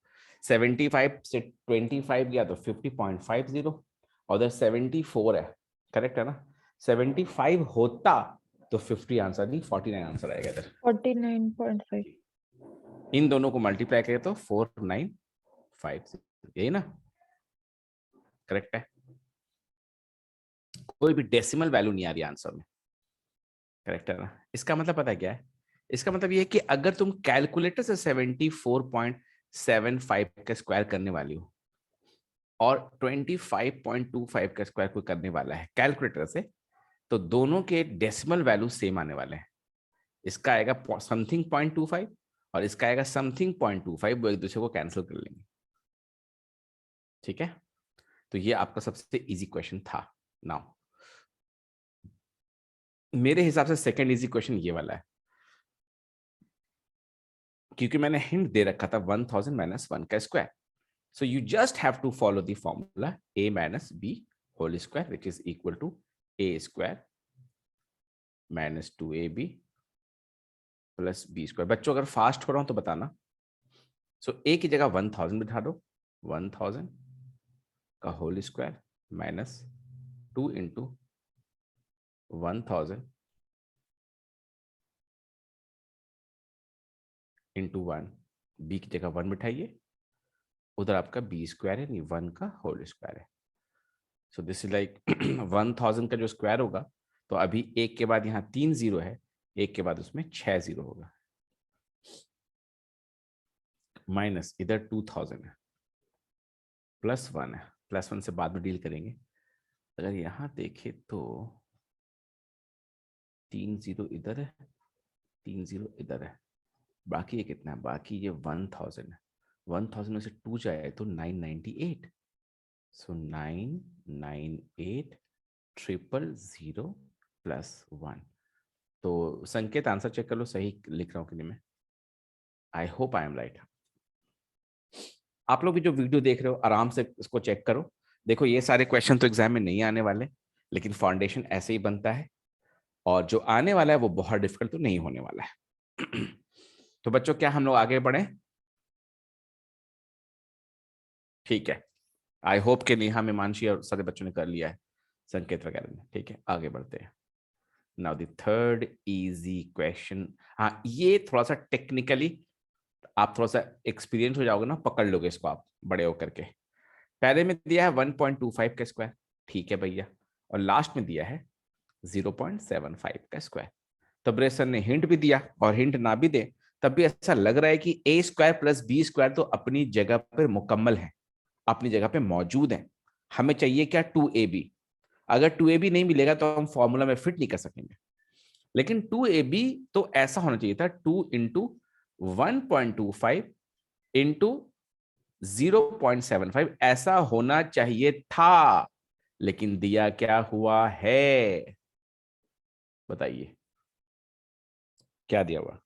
75 से 25 गया तो 50.50 और उधर 74 है, करेक्ट है ना। 75 होता तो 50 आंसर नहीं 49 आंसर आएगा इधर। 49.5 इन दोनों को मल्टीप्लाई करें तो 4950, यही ना, करेक्ट है। कोई भी डेसिमल वैल्यू नहीं आ रही आंसर में, करेक्ट है ना। इसका मतलब पता है क्या है, इसका मतलब ये है कि अगर तुम कैलकुलेटर से 74.75 का स्क्वायर करने वाली हो और 25.25 का स्क्वायर कोई करने वाला है कैलकुलेटर से, तो दोनों के डेसिमल वैल्यू सेम आने वाले हैं। इसका आएगा समथिंग 0.25 और इसका आएगा समथिंग 0.25, वो एक दूसरे को कैंसिल कर लेंगे, ठीक है। तो ये आपका सबसे इजी क्वेश्चन था। नाउ मेरे हिसाब से सेकंड इजी क्वेश्चन ये वाला है, क्योंकि मैंने हिंट दे रखा था 1000 - 1 का square. So you just have to follow the formula a minus b whole square, which is equal to a² minus 2ab plus b²। बच्चों अगर फास्ट हो रहा हूं तो बताना। So a की जगह 1000 बिठा दो, 1000 का whole square minus 2 into 1000 into 1, b की जगह 1 बिठाइए, उधर आपका b² है, नहीं 1 का होल स्क्वायर है। सो दिस इज लाइक 1000 का जो स्क्वायर होगा, तो अभी एक के बाद यहाँ 3 0 है, एक के बाद उसमें 6 0 होगा, माइनस इधर 2000 है, प्लस 1 है, प्लस 1 से बाद में डील करेंगे। अगर यहाँ देखें तो 3 0 इधर है, 3 0 इधर है, बाकी ये कितना है, बाकी ये 1000 है। 1000 में से 2 जाए तो 998, सो 998 000 प्लस 1। तो संकेत आंसर चेक कर लो, सही लिख रहा हूँ कि नहीं मैं। I hope I am right. आप लोग भी जो वीडियो देख रहे हो आराम से इसको चेक करो। देखो ये सारे क्वेश्चन तो एग्जाम में नहीं आने वाले, लेकिन फाउंडेशन ऐसे ही बनता है, और जो आने वाला है वो बहुत डिफिकल्ट तो नहीं होने वाला है। तो बच्चों क्या हम लोग आगे बढ़े? ठीक है, आई होप कि नेहा, मीमांशी और सारे बच्चों ने कर लिया है संकेत वगैरह ने, ठीक है, आगे बढ़ते हैं। Now the third easy question. हाँ, ये थोड़ा सा टेक्निकली आप थोड़ा सा एक्सपीरियंस हो जाओगे ना, पकड़ लोगे इसको आप बड़े होकर के। पहले में दिया है 1.25 का स्क्वायर, ठीक है भैया, और लास्ट में दिया है 0.75 का स्क्वायर। तो ब्रेसन ने हिंट भी दिया, और हिंट ना भी दे तब भी ऐसा लग रहा है कि ए स्क्वायर प्लस बी स्क्वायर तो अपनी जगह पर मुकम्मल है, अपनी जगह पे मौजूद है। हमें चाहिए क्या? 2ab। अगर 2ab नहीं मिलेगा तो हम फॉर्मूला में फिट नहीं कर सकेंगे। लेकिन 2ab तो ऐसा होना चाहिए था 2 इंटू 1.25 इंटू 0.75, ऐसा होना चाहिए था। लेकिन दिया क्या हुआ है? बताइए क्या दिया हुआ?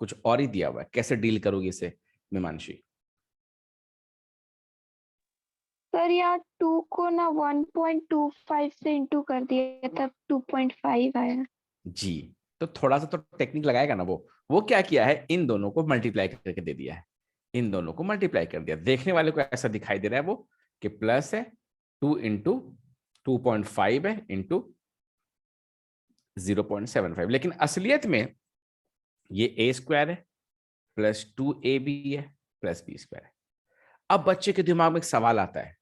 कुछ और ही दिया हुआ है। कैसे डील करोगे इसे मीमांशी? सर यहाँ 2 को ना 1.25 से इंटू कर दिया तब 2.5 आया। जी, तो थोड़ा सा तो टेक्निक लगाएगा ना वो क्या किया है, इन दोनों को मल्टीप्लाई करके दे दिया है। इन दोनों को मल्टीप्लाई कर दिया। देखने वाले को ऐसा दिखाई दे रहा है वो कि प्लस है 2 इंटू 2.5 है इंटू 0.75, लेकिन असलियत में ये ए स्क्वायर है प्लस 2ab है प्लस बी स्क्वायर है। अब बच्चे के दिमाग में एक सवाल आता है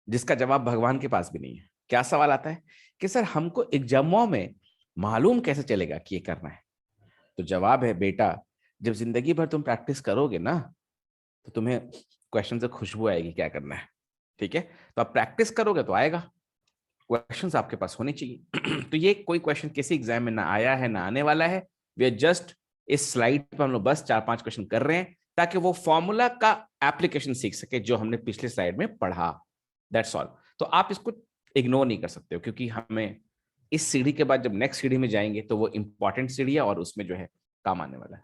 जिसका जवाब भगवान के पास भी नहीं है। क्या सवाल आता है कि सर हमको एग्जामों में मालूम कैसे चलेगा कि ये करना है? तो जवाब है, बेटा जब जिंदगी भर तुम प्रैक्टिस करोगे ना तो तुम्हें क्वेश्चन से खुशबू आएगी क्या करना है। ठीक है, तो आप प्रैक्टिस करोगे तो आएगा। क्वेश्चंस आपके पास होने चाहिए। तो ये कोई क्वेश्चन किसी एग्जाम में ना आया है ना आने वाला है। वी आर जस्ट इस स्लाइड पर हम लोग बस 4-5 क्वेश्चन कर रहे हैं ताकि वो फॉर्मूला का एप्लीकेशन सीख सके जो हमने पिछले स्लाइड में पढ़ा। That's all. तो आप इसको इग्नोर नहीं कर सकते हो, क्योंकि हमें इस सीढ़ी के बाद जब नेक्स्ट सीढ़ी में जाएंगे तो वो इंपॉर्टेंट सीढ़ी है और उसमें जो है काम आने वाला है।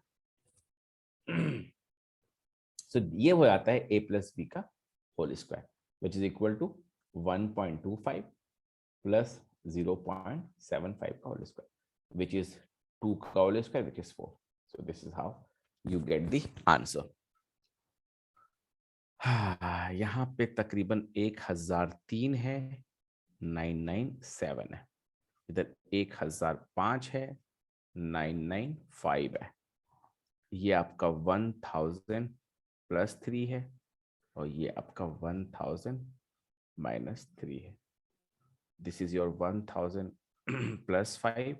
सो ये हो जाता है a प्लस बी का whole square which is equal to 1.25 प्लस 0.75 का होल स्क्वायर विच इज 2 का whole square which is 4. So this is how you get the answer. यहाँ पे तकरीबन 1003 है, 997 है, इधर 1005 है, 995 है, ये आपका 1000 प्लस 3 है और ये आपका 1000 माइनस 3 है. This is your 1000 plus 5,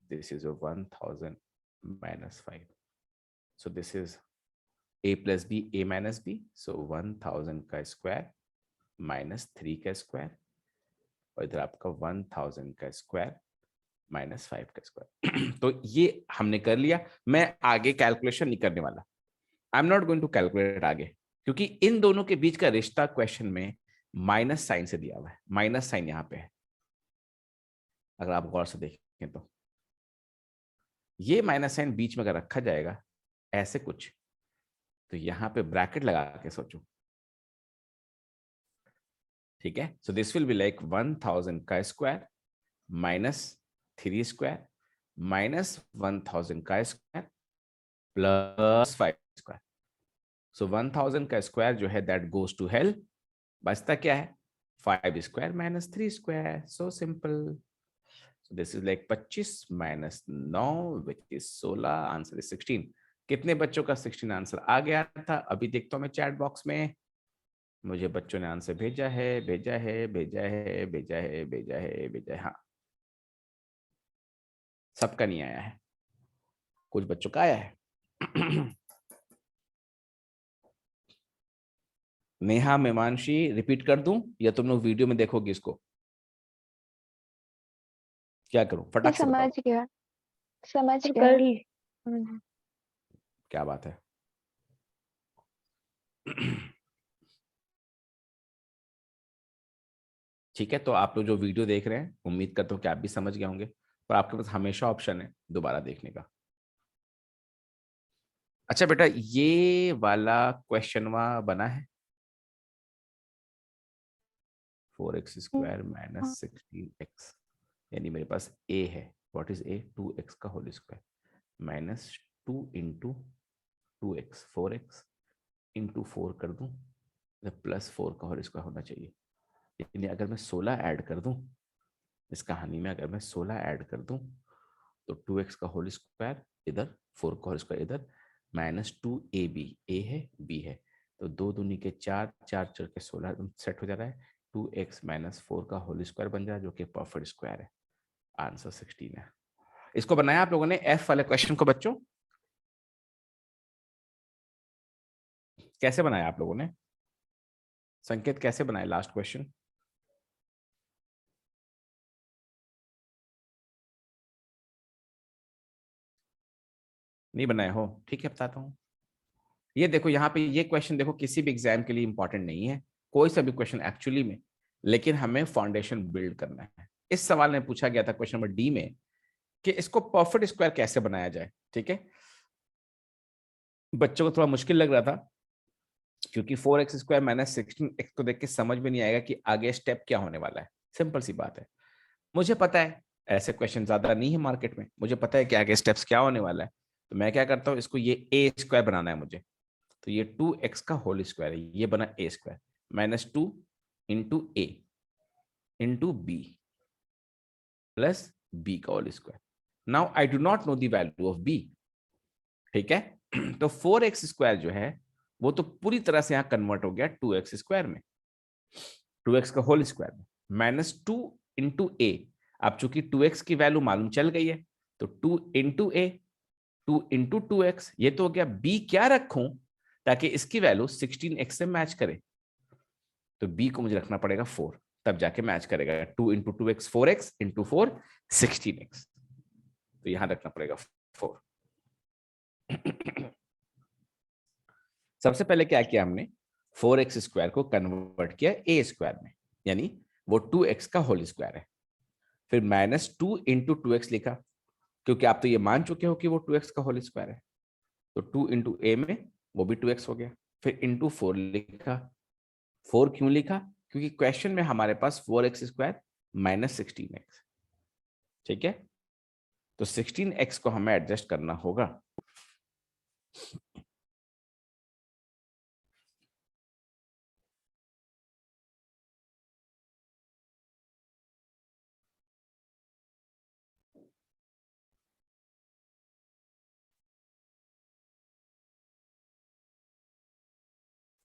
this is your 1000 minus 5. So this is a plus b, a minus b. So 1000 का स्क्वायर माइनस 3 का स्क्वायर और इधर आपका 1000 का स्क्वायर माइनस 5 का स्क्वायर. तो ये हमने कर लिया. मैं आगे कैलकुलेशन नहीं करने वाला. I am not going to calculate आगे, क्योंकि इन दोनों के बीच का रिश्ता क्वेश्चन में माइनस साइन से दिया हुआ है. माइनस साइन यहाँ पे है, अगर आप गौर से देखें तो ये माइनस साइन बीच में अगर रखा जाएगा ऐसे कुछ, तो यहां पे ब्रैकेट लगा के सोचो. ठीक है, so this will be like 1000 का स्क्वायर माइनस 3 स्क्वायर माइनस 1000 का स्क्वायर प्लस 5 स्क्वायर. सो 1000 का स्क्वायर जो है दैट गोज टू हेल. बचता क्या है? 5 square minus 3 square. So simple. So this is like 25 minus 9 which is 16. Answer is 16. कितने बच्चों का 16 आंसर आ गया था? अभी देखता हूं मैं चैट बॉक्स में. मुझे बच्चों ने आंसर भेजा है, भेजा है, भेजा है, भेजा है, भेजा है, भेजा है. हाँ, सबका नहीं आया है, कुछ बच्चों का आया है. नेहा, मेमांशी, रिपीट कर दूं या तुम लोग वीडियो में देखोगे इसको? क्या करूं? फटाक से बताओ. समझ गया, समझ तो गया। कर ली। क्या बात है. ठीक है, तो आप लोग जो वीडियो देख रहे हैं उम्मीद करता हूँ कि आप भी समझ गए होंगे, पर आपके पास हमेशा ऑप्शन है दोबारा देखने का. अच्छा बेटा, ये वाला क्वेश्चन बना है 4x स्क्वायर माइनस 16x, यानी मेरे पास a है. What is a? 2x का whole square minus 2 into 2x, 4x into 4 कर दूं प्लस 4 का होल स्क्वायर होना चाहिए. यानी अगर मैं 16 ऐड कर दूं इस कहानी में, अगर मैं 16 ऐड कर दूं तो 2x का होल स्क्वायर इधर, 4 का होल स्क्वायर इधर, माइनस 2ab. a है, b है, तो 2 दूनी के 4, 4 चढ़ के 16 सेट हो जा रहा है. 2x माइनस 4 का होल स्क्वायर बन जाए, जो कि परफेक्ट स्क्वायर है। आंसर 16 है। इसको बनाया आप लोगों ने एफ वाले क्वेश्चन को बच्चों, कैसे बनाया आप लोगों ने? संकेत कैसे बनाए लास्ट क्वेश्चन? नहीं बनाए हो? ठीक है, बताता हूं। ये देखो यहाँ पे ये क्वेश्चन देखो, किसी भी एग्जाम के लिए इंपॉर्टेंट नहीं है, कोई सा भी क्वेश्चन एक्चुअली में, लेकिन हमें फाउंडेशन बिल्ड करना है। इस सवाल में पूछा गया था क्वेश्चन नंबर डी में कि इसको परफेक्ट स्क्वायर कैसे बनाया जाए। ठीक है, बच्चों को थोड़ा मुश्किल लग रहा था, क्योंकि 4x स्क्वायर माइनस 16x को देख के समझ में नहीं आएगा कि आगे स्टेप क्या होने वाला है। सिंपल सी बात है, मुझे पता है ऐसे क्वेश्चन ज्यादा नहीं है मार्केट में, मुझे पता है कि आगे स्टेप्स क्या होने वाला है। तो मैं क्या करता हूँ, इसको ये ए स्क्वायर बनाना है मुझे, तो ये 2x का होल स्क्वायर है, ये बना a square minus 2 into a into b plus b का whole square. Now I do not know the value of b. ठीक है, तो 4x स्क्वायर जो है वो तो पूरी तरह से यहां कन्वर्ट हो गया 2x स्क्वायर में, 2x का होल स्क्वायर में, माइनस 2 इंटू ए। अब चूंकि 2x की वैल्यू मालूम चल गई है, तो 2 इंटू ए, 2 इंटू 2x, ये तो हो गया। b क्या रखूं ताकि इसकी वैल्यू 16x से मैच करे? तो b को मुझे रखना पड़ेगा 4, तब जाके मैच करेगा। 2 into 2x 4x into 4 16x, तो यहां रखना पड़ेगा 4। सबसे पहले क्या किया हमने, 4x स्क्वायर को कन्वर्ट किया ए स्क्वायर में, यानी वो 2x का होल स्क्वायर है। फिर माइनस 2 इंटू 2x लिखा, क्योंकि आप तो ये मान चुके हो कि वो 2x का होल स्क्वायर है, तो 2 इंटू ए में वो भी 2x हो गया। फिर इंटू 4 लिखा। 4 क्यों लिखा? क्योंकि क्वेश्चन में हमारे पास 4x स्क्वायर माइनस 16x। ठीक है, तो 16x को हमें एडजस्ट करना होगा।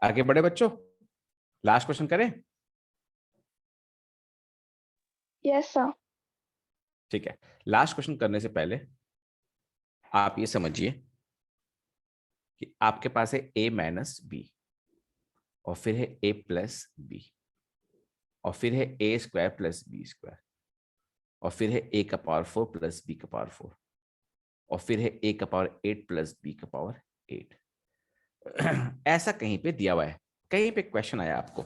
आगे बढ़े बच्चों, लास्ट क्वेश्चन करें? Yes sir. ठीक है, लास्ट क्वेश्चन करने से पहले आप ये समझिए कि आपके पास है a माइनस बी, और फिर है a प्लस बी, और फिर है a square plus b square, और फिर है a का पावर 4 प्लस b का पावर 4, और फिर है a का पावर 8 प्लस b का पावर 8। ऐसा कहीं पे दिया हुआ है, कहीं पे क्वेश्चन आया आपको,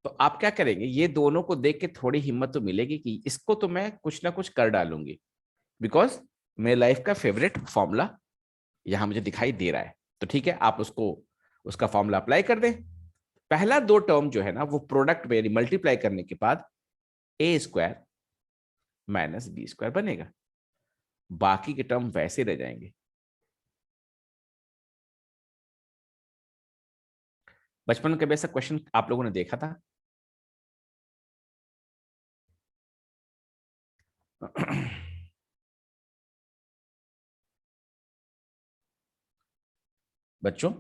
तो आप क्या करेंगे, ये दोनों को देख के थोड़ी हिम्मत तो मिलेगी कि इसको तो मैं कुछ ना कुछ कर डालूंगी, बिकॉज मेरे लाइफ का फेवरेट फॉर्मूला यहां मुझे दिखाई दे रहा है। तो ठीक है, आप उसको उसका फॉर्मूला अप्लाई कर दें। पहला दो टर्म जो है ना, वो प्रोडक्ट में मल्टीप्लाई करने के बाद ए स्क्वायर माइनस बी स्क्वायर बनेगा, बाकी के टर्म वैसे रह जाएंगे। बचपन में कभी ऐसा क्वेश्चन आप लोगों ने देखा था? बच्चों,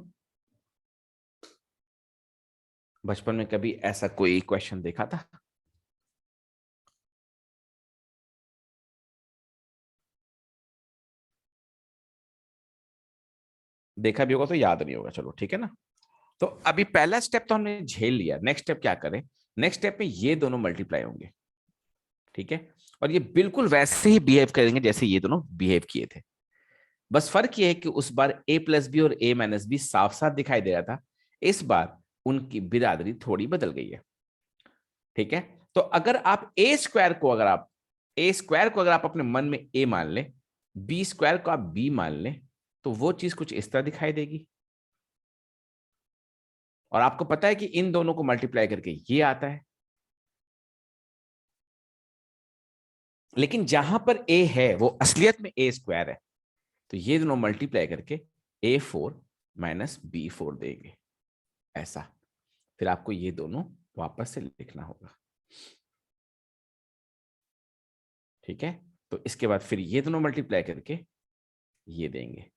बचपन में कभी ऐसा कोई क्वेश्चन देखा था? देखा भी होगा तो याद नहीं होगा, चलो ठीक है ना। तो अभी पहला स्टेप तो हमने झेल लिया, नेक्स्ट स्टेप क्या करें? नेक्स्ट स्टेप में ये दोनों मल्टीप्लाई होंगे, ठीक है, और ये बिल्कुल वैसे ही बिहेव करेंगे जैसे ये दोनों बिहेव किए थे। बस फर्क ये है कि उस बार a प्लस बी और a माइनस बी साफ साफ दिखाई दे रहा था, इस बार उनकी बिरादरी थोड़ी बदल गई है। ठीक है, तो अगर आप a स्क्वायर को अगर आप अपने मन में a मान लें, b स्क्वायर को आप b मान लें, तो वो चीज कुछ इस तरह दिखाई देगी। और आपको पता है कि इन दोनों को मल्टीप्लाई करके ये आता है, लेकिन जहां पर a है वो असलियत में a स्क्वायर है, तो ये दोनों मल्टीप्लाई करके a4 माइनस b4 देंगे, ऐसा। फिर आपको ये दोनों वापस से लिखना होगा। ठीक है, तो इसके बाद फिर ये दोनों मल्टीप्लाई करके ये देंगे,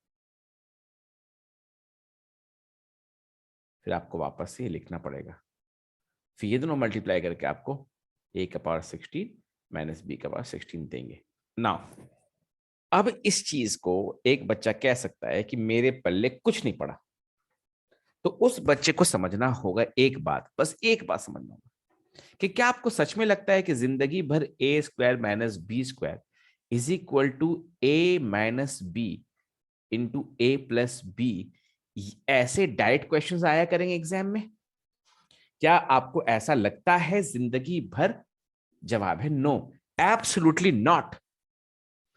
फिर आपको वापस से ये लिखना पड़ेगा। फिर ये दोनों मल्टीप्लाई करके आपको a का पावर 16 माइनस b का पावर 16 देंगे। नाउ अब इस चीज को एक बच्चा कह सकता है कि मेरे पल्ले कुछ नहीं पड़ा, तो उस बच्चे को समझना होगा एक बात, बस एक बात समझना होगा कि क्या आपको सच में लगता है कि जिंदगी भर a square minus b square is equal to a minus b into a plus b, ऐसे डायरेक्ट क्वेश्चंस आया करेंगे एग्जाम में? क्या आपको ऐसा लगता है जिंदगी भर? जवाब है नो, एब्सोल्युटली नॉट।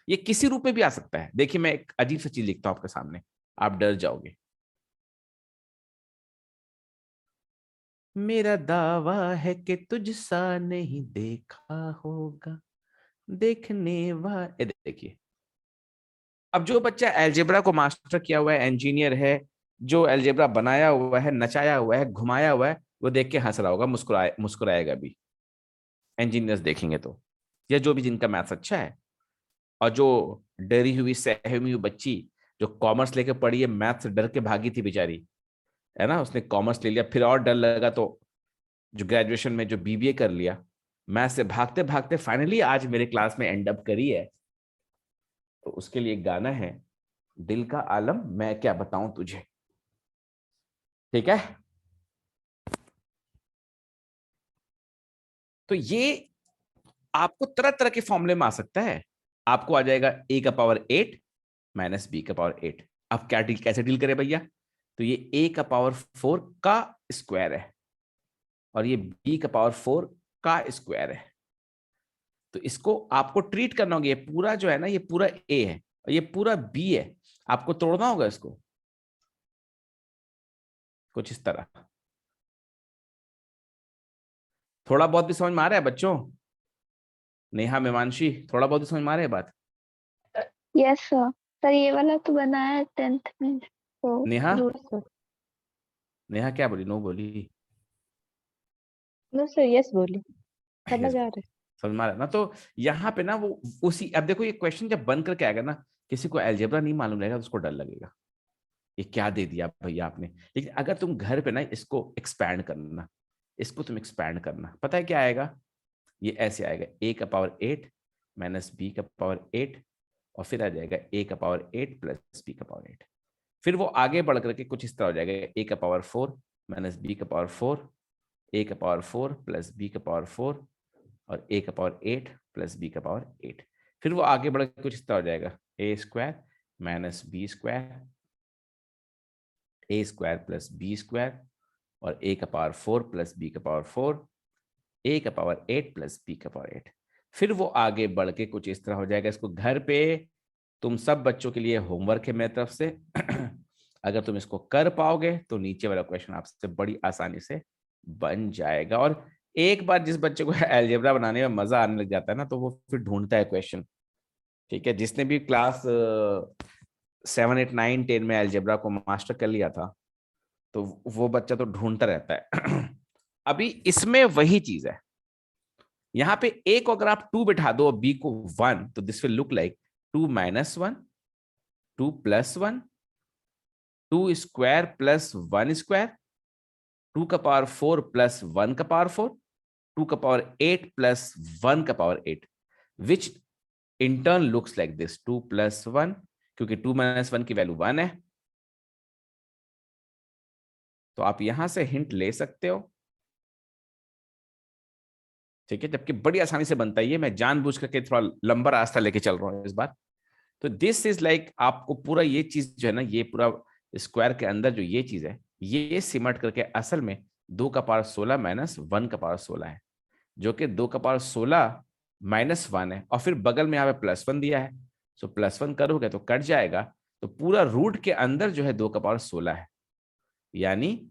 ये किसी रूप में भी आ सकता है। देखिए मैं एक अजीब सी चीज लिखता हूं आपके सामने, आप डर जाओगे। मेरा दावा है कि तुझसा नहीं देखा होगा देखने वाले। देखिए, अब जो बच्चा अलजेब्रा को मास्टर किया हुआ है, इंजीनियर है, जो अलजेब्रा बनाया हुआ है, नचाया हुआ है, घुमाया हुआ है, वो देख के हंस रहा होगा, मुस्कुराएगा भी। इंजीनियर्स देखेंगे तो, या जो भी जिनका मैथ्स अच्छा है। और जो डरी हुई सहमी हुई बच्ची जो कॉमर्स लेके पढ़ी है, मैथ्स से डर के भागी थी बेचारी, है ना, उसने कॉमर्स ले लिया, फिर और डर लगा तो जो ग्रेजुएशन में जो बीबीए कर लिया, मैथ्स से भागते भागते फाइनली आज मेरे क्लास में एंड अप करी है। तो उसके लिए एक गाना है, दिल का आलम मैं क्या बताऊं तुझे। ठीक है, तो ये आपको तरह तरह के फॉर्मूले में आ सकता है। आपको आ जाएगा ए का पावर 8 माइनस बी का पावर 8। अब क्या डील, कैसे डील करें भैया? तो ये ए का पावर 4 का स्क्वायर है और ये बी का पावर 4 का स्क्वायर है। तो इसको आपको ट्रीट करना होगा, ये पूरा जो है ना, ये पूरा ए है और ये पूरा बी है, आपको तोड़ना होगा इसको कुछ इस तरह। थोड़ा बहुत भी समझ में आ रहा है बच्चों? नेहा, मीमांशी, थोड़ा बहुत भी समझ में आ रहा है बात? Yes sir. सर ये वाला तो बनाया है 10th में, तो नेहा, यस सर। नेहा क्या बोली? नो बोली? नो सर, यस बोली। समझ Yes, आ रहा है। समझ में आ रहा है ना? तो यहाँ पे ना वो उसी, अब देखो ये क्वेश्चन जब बन करके आएगा ना, किसी को अलजेब्रा नहीं मालूम रहेगा तो उसको डर लगेगा, ये क्या दे दिया भैया आपने। लेकिन अगर तुम घर पे ना इसको एक्सपैंड करना, इसको तुम एक्सपैंड करना, पता है क्या आएगा? ये ऐसे आएगा, ए का पावर 8 माइनस बी का पावर 8, और फिर आ जाएगा ए का पावर 8 प्लस बी का पावर 8। फिर वो आगे बढ़ करके कुछ इस तरह हो जाएगा, ए का पावर 4 माइनस बी का पावर 4, ए का पावर 4 प्लस बी का पावर 4, और ए का पावर 8 प्लस बी का पावर 8। फिर वो आगे बढ़ के कुछ इस तरह हो जाएगा, ए स्क्वायर माइनस बी स्क्वायर, ए स्क्वायर प्लस बी स्क्वायर, और ए का पावर 4 प्लस बी का पावर 4, ए का पावर 8 प्लस बी का पावर 8। फिर वो आगे बढ़ के कुछ इस तरह हो जाएगा। इसको घर पे तुम सब बच्चों के लिए होमवर्क है मेरी तरफ से। अगर तुम इसको कर पाओगे तो नीचे वाला क्वेश्चन आपसे बड़ी आसानी से बन जाएगा। और एक बार जिस बच्चे को अलजेब्रा बनाने में मजा आने लग जाता है ना, तो वो फिर ढूंढता है क्वेश्चन। ठीक है, जिसने भी क्लास 7, 8, 9, 10 में अलजेब्रा को मास्टर कर लिया था, तो वो बच्चा तो ढूंढता रहता है। अभी इसमें वही चीज है, यहाँ पे ए को अगर आप 2 बिठा दो और बी को 1, तो this will look like 2 minus 1, 2 plus 1, 2 square plus 1 square, 2 का पावर 4 प्लस 1 का पावर 4, 2 का पावर 8 प्लस 1 का power 8, which in turn looks like this 2 plus 1, क्योंकि 2 माइनस 1 की वैल्यू 1 है। तो आप यहां से हिंट ले सकते हो। ठीक है, जबकि बड़ी आसानी से बनता ही है, मैं जानबूझ करके थोड़ा लंबा रास्ता लेके चल रहा हूं इस बार। तो दिस इज लाइक, आपको पूरा ये चीज जो है ना, ये पूरा स्क्वायर के अंदर जो ये चीज है, ये सिमट करके असल में 2 का पावर 16 माइनस 1 का पावर 16 है, जो कि 2 का पावर 16 माइनस 1 है, और फिर बगल में यहाँ पे +1 दिया है। सो +1 करोगे तो कट जाएगा, तो पूरा रूट के अंदर जो है 2 का पावर 16 है, यानी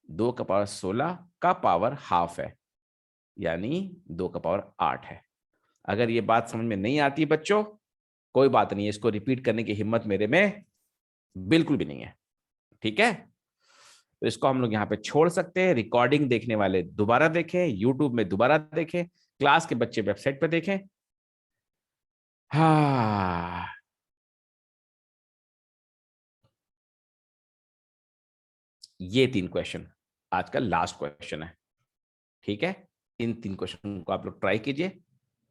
2 का पावर 16 का पावर हाफ है, यानी 2 का पावर 8 है। अगर ये बात समझ में नहीं आती बच्चों, कोई बात नहीं है, इसको रिपीट करने की हिम्मत मेरे में बिल्कुल भी नहीं है। ठीक है, तो इसको हम लोग यहाँ पे छोड़ सकते हैं। रिकॉर्डिंग देखने वाले दोबारा देखें, यूट्यूब में दोबारा देखें, क्लास के बच्चे वेबसाइट पर देखें। हाँ, ये 3 क्वेश्चन आज का लास्ट क्वेश्चन है। ठीक है, इन 3 क्वेश्चन को आप लोग ट्राई कीजिए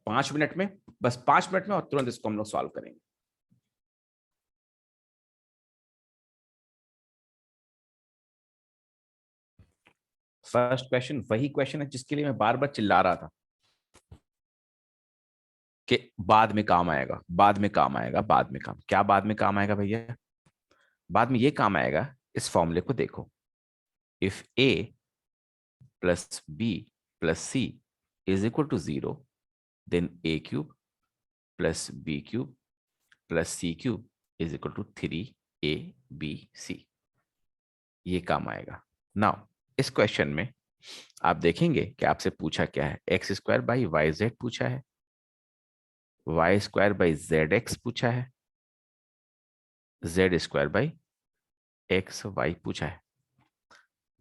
5 मिनट में, बस 5 मिनट में, और तुरंत इसको हम लोग सॉल्व करेंगे। फर्स्ट क्वेश्चन वही क्वेश्चन है जिसके लिए मैं बार बार चिल्ला रहा था कि बाद में काम आएगा, बाद में काम आएगा, बाद में काम। क्या बाद में काम आएगा भैया? बाद में ये काम आएगा, इस फॉर्मूले को देखो, if a plus b plus c is equal to 0, then a cube plus b cube plus c cube is equal to 3abc। ये काम आएगा। नाउ इस क्वेश्चन में आप देखेंगे कि आपसे पूछा क्या है, x square by y z पूछा है, y square by z x पूछा है, z square by x y पूछा है।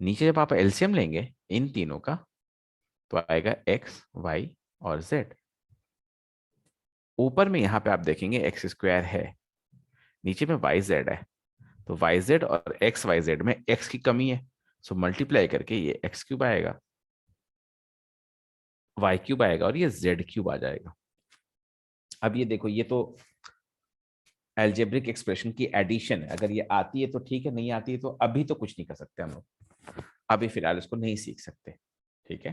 नीचे जब आप एलसीएम लेंगे इन तीनों का तो आएगा एक्स वाई और जेड। ऊपर में यहां पे आप देखेंगे एक्स स्क्वायर है, नीचे में वाई जेड है, तो वाई जेड और एक्स वाई जेड में एक्स की कमी है, सो मल्टीप्लाई करके ये एक्स क्यूब आएगा, वाई क्यूब आएगा और ये जेड क्यूब आ जाएगा। अब ये देखो, ये तो एल्जेब्रिक एक्सप्रेशन की एडिशन है, अगर ये आती है तो ठीक है, नहीं आती है तो अभी तो कुछ नहीं कर सकते हम लोग, अभी फिलहाल इसको नहीं सीख सकते, ठीक है।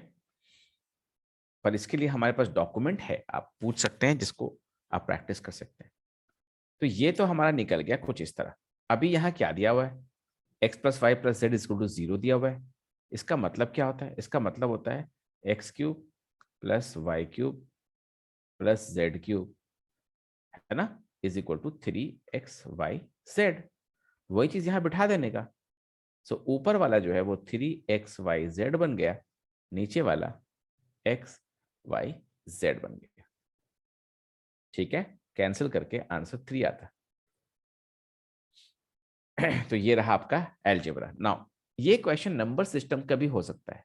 पर इसके लिए हमारे पास डॉक्यूमेंट है, आप पूछ सकते हैं, जिसको आप प्रैक्टिस कर सकते हैं। तो ये तो हमारा निकल गया कुछ इस तरह। अभी यहाँ क्या दिया हुआ है, x plus y plus z equal to 0 दिया हुआ है। इसका मतलब क्या होता है? इसका मतलब होता है x cube plus y cube plus z cube, है ना, इज इक्वल टू 3xyz। वही चीज यहां बिठा देने का। सो ऊपर वाला जो है वो 3xyz बन गया, नीचे वाला xyz बन गया, ठीक है। कैंसिल करके आंसर 3 आता है। तो ये रहा आपका एल्जेब्रा। नाउ ये क्वेश्चन नंबर सिस्टम का भी हो सकता है।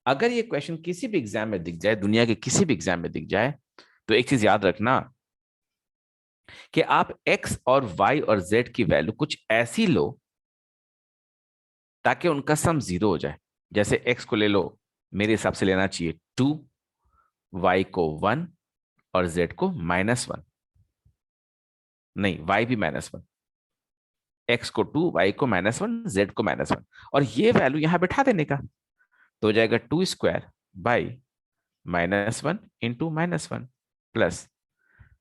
अगर ये क्वेश्चन किसी भी एग्जाम में दिख जाए, दुनिया के किसी भी एग्जाम में दिख जाए, तो एक चीज याद रखना कि आप x और y और z की वैल्यू कुछ ऐसी लो ताकि उनका सम 0 हो जाए। जैसे x को ले लो, मेरे हिसाब से लेना चाहिए 2, y को 1 और z को -1, नहीं y भी -1, x को 2, y को -1, z को -1, और ये वैल्यू यहां बैठा देने का, तो हो जाएगा 2 स्क्वायर बाई -1 इंटू -1 प्लस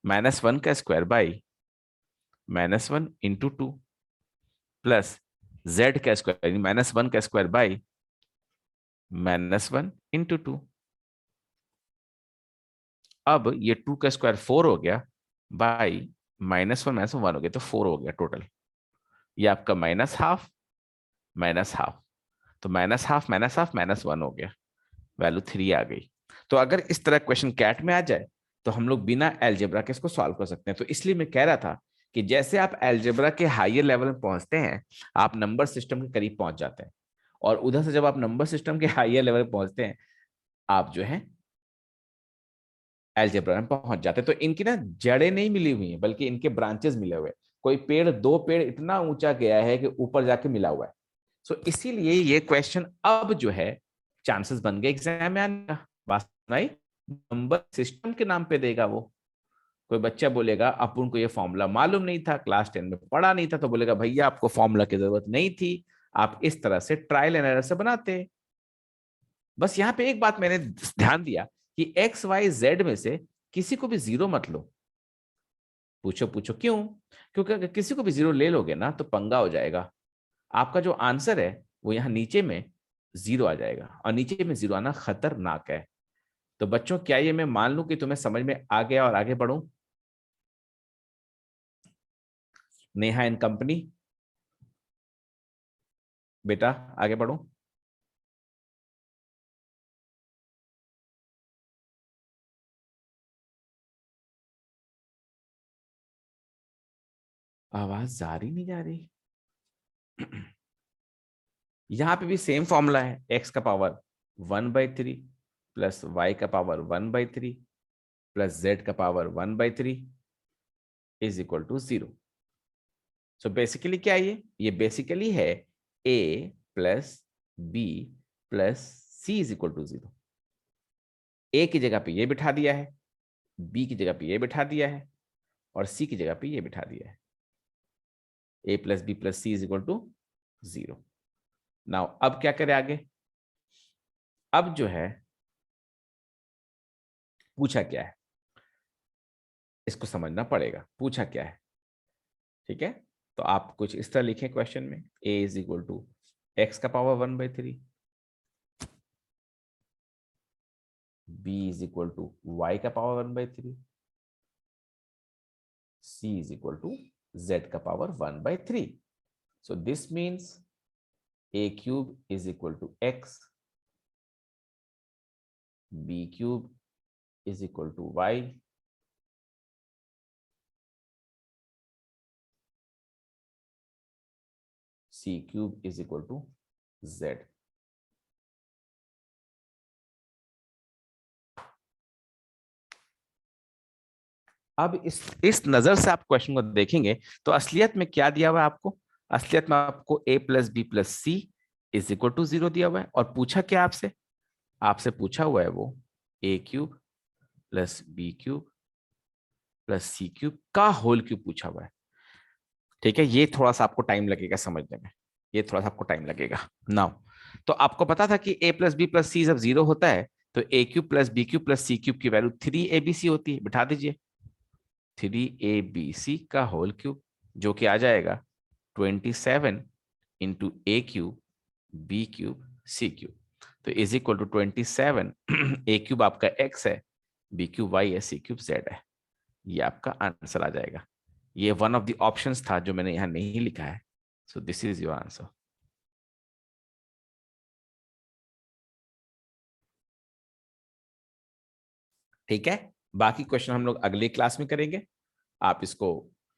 -1 का square by -1 into 2 plus z का स्क्वायर -1 का स्क्वायर बाई -1 इंटू 2। अब ये 2 का स्क्वायर 4 हो गया बाई -1 हो गया, तो 4 हो गया टोटल। ये आपका -12 -12, तो -12 -1 हो गया, वैल्यू 3 आ गई। तो अगर इस तरह क्वेश्चन कैट में आ जाए तो हम लोग बिना एल्जेब्रा के इसको सॉल्व कर सकते हैं। तो इसलिए मैं कह रहा था कि जैसे आप एल्जेब्रा के हायर लेवल में पहुंचते हैं, आप नंबर सिस्टम के करीब पहुंच जाते हैं, और उधर से जब आप नंबर सिस्टम के हायर लेवल में पहुंचते हैं, आप जो है एल्जेब्रा में पहुंच जाते हैं। तो इनकी ना जड़ें नहीं मिली हुई हैं, बल्कि इनके ब्रांचेस मिले हुए हैं। कोई पेड़, 2 पेड़ इतना ऊंचा गया है कि ऊपर जाके मिला हुआ है। सो इसीलिए ये क्वेश्चन अब जो है चांसेस बन गए एग्जाम में आने का। बात नहीं, नंबर सिस्टम के नाम पे देगा वो। कोई बच्चा बोलेगा अपन को ये फॉर्मूला मालूम नहीं था, क्लास 10 में पढ़ा नहीं था, तो बोलेगा भैया आपको फॉर्मूला की जरूरत नहीं थी, आप इस तरह से ट्रायल एंड एरर से बनाते। बस यहाँ पे एक बात मैंने ध्यान दिया कि एक्स वाई जेड में से किसी को भी 0 मत लो। पूछो पूछो क्यों? क्योंकि अगर किसी को भी 0 ले लोगे ना तो पंगा हो जाएगा। आपका जो आंसर है वो यहाँ नीचे में 0 आ जाएगा, और नीचे में 0 आना खतरनाक है। तो बच्चों, क्या ये मैं मान लूं कि तुम्हें समझ में आ गया और आगे बढ़ूं? नेहा एंड कंपनी, बेटा आगे बढ़ो। आवाज जा रही नहीं जा रही? यहां पे भी सेम फॉर्मूला है, एक्स का पावर 1/3 प्लस वाई का पावर 1/3 प्लस जेड का power 1/3 is equal to 0। So basically क्या है ये बेसिकली है a plus b plus c is equal to 0। A की जगह पे ये बिठा दिया है, बी की जगह पे ये बिठा दिया है, और सी की जगह पे ये बिठा दिया है। A plus b plus c is equal to 0। Now अब क्या करें आगे? अब जो है पूछा क्या है, इसको समझना पड़ेगा। पूछा क्या है, ठीक है? तो आप कुछ इस तरह लिखें क्वेश्चन में, a is equal to x का power 1/3, b is equal to y का power 1/3, c is equal to z का power 1/3। So this means a cube is equal to x, b cube is equal to y, c cube is equal to z। अब इस नजर से आप question को देखेंगे तो असलियत में क्या दिया हुआ है आपको? असलियत में आपको a plus b plus c is equal to 0 दिया हुआ है, और पूछा क्या आपसे? आपसे पूछा हुआ है वो a cube plus b cube plus c cube का होल क्यूब पूछा हुआ है। ठीक है, ये थोड़ा सा आपको टाइम लगेगा समझने में, ये थोड़ा सा आपको टाइम लगेगा। नाउ तो आपको पता था कि a plus b plus c जब 0 होता है तो a cube plus b cube plus c cube की वैल्यू 3abc होती है। बिठा दीजिए 3abc का होल क्यूब, जो कि आ जाएगा 27 into a cube b cube c cube. तो is equal to 27 a cube आपका x है, बी क्यूब वाई है, सी क्यूब जेड है। ये आपका आंसर आ जाएगा। ये वन ऑफ द ऑप्शंस था जो मैंने यहां नहीं लिखा है। सो दिस इज योर आंसर। ठीक है, बाकी क्वेश्चन हम लोग अगले क्लास में करेंगे। आप इसको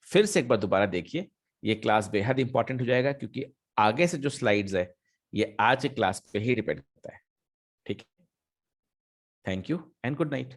फिर से एक बार दोबारा देखिए, ये क्लास बेहद इंपॉर्टेंट हो जाएगा क्योंकि आगे से जो स्लाइड्स है ये आज के क्लास पे ही डिपेंड करता है। ठीक है, thank you and good night.